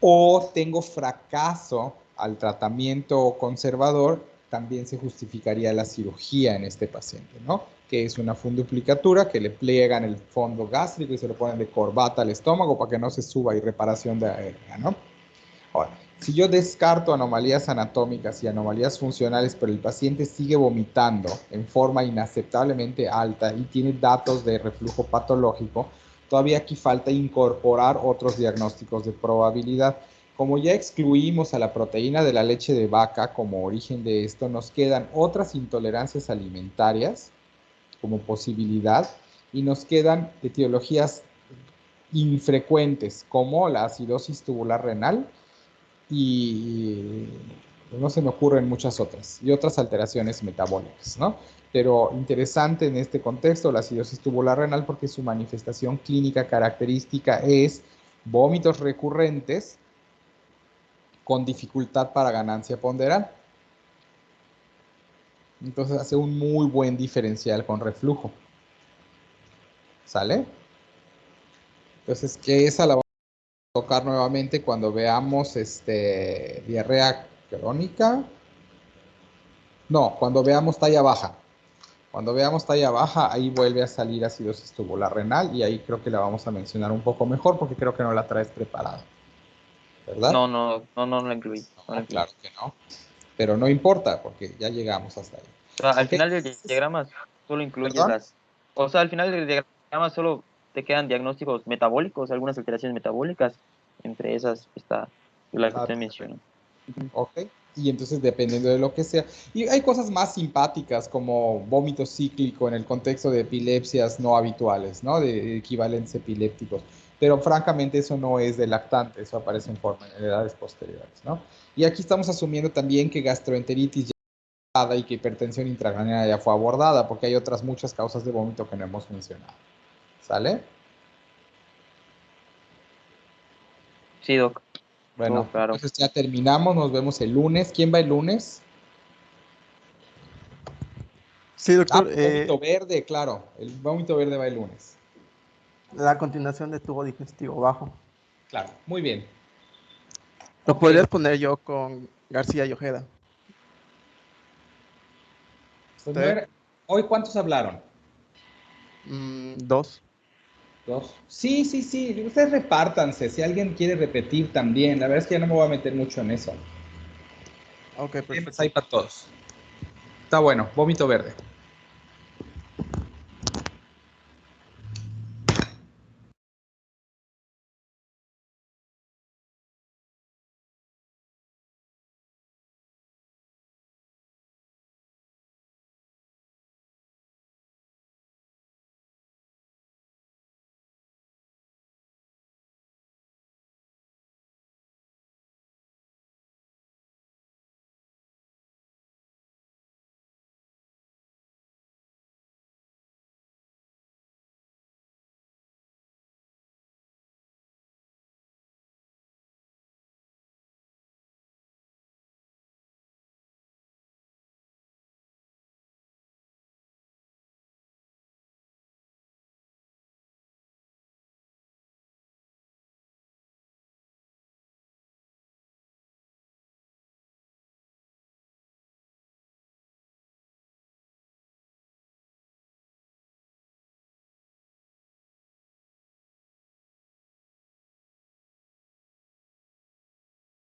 o tengo fracaso al tratamiento conservador, también se justificaría la cirugía en este paciente, ¿no? Que es una funduplicatura que le pliegan el fondo gástrico y se lo ponen de corbata al estómago para que no se suba y reparación de aérea, ¿no? Ahora, si yo descarto anomalías anatómicas y anomalías funcionales, pero el paciente sigue vomitando en forma inaceptablemente alta y tiene datos de reflujo patológico, todavía aquí falta incorporar otros diagnósticos de probabilidad. Como ya excluimos a la proteína de la leche de vaca como origen de esto, nos quedan otras intolerancias alimentarias como posibilidad y nos quedan etiologías infrecuentes como la acidosis tubular renal y no se me ocurren muchas otras y otras alteraciones metabólicas, ¿no? Pero interesante en este contexto la acidosis tubular renal porque su manifestación clínica característica es vómitos recurrentes con dificultad para ganancia ponderal. Entonces hace un muy buen diferencial con reflujo. ¿Sale? Entonces, que esa la vamos a tocar nuevamente cuando veamos diarrea crónica. No, cuando veamos talla baja. Cuando veamos talla baja, ahí vuelve a salir acidosis tubular renal y ahí creo que la vamos a mencionar un poco mejor porque creo que no la traes preparada. ¿Verdad? No la incluí. No, claro que no. Pero no importa porque ya llegamos hasta ahí. O sea, al Ok. final del diagrama solo incluyes ¿Perdón? O sea, al final del diagrama solo te quedan diagnósticos metabólicos, algunas alteraciones metabólicas. Entre esas está la que usted mencionó. Ok. Y entonces dependiendo de lo que sea. Y hay cosas más simpáticas como vómito cíclico en el contexto de epilepsias no habituales, ¿no? De equivalentes epilépticos. Pero francamente eso no es de lactante, eso aparece en forma en edades posteriores, ¿no? Y aquí estamos asumiendo también que gastroenteritis ya y que hipertensión intracraniana ya fue abordada, porque hay otras muchas causas de vómito que no hemos mencionado. ¿Sale? Sí, doc. Bueno, claro. entonces ya terminamos, nos vemos el lunes. ¿Quién va el lunes? Sí, doctor. Vómito verde, claro. El vómito verde va el lunes. La continuación de tubo digestivo bajo. Claro, muy bien. Lo podrías poner yo con García y Ojeda. Pues no era... ¿Hoy cuántos hablaron? 2. ¿Dos? Sí. Ustedes repártanse. Si alguien quiere repetir también. La verdad es que ya no me voy a meter mucho en eso. Ok, perfecto. Ahí para todos. Está bueno, vómito verde.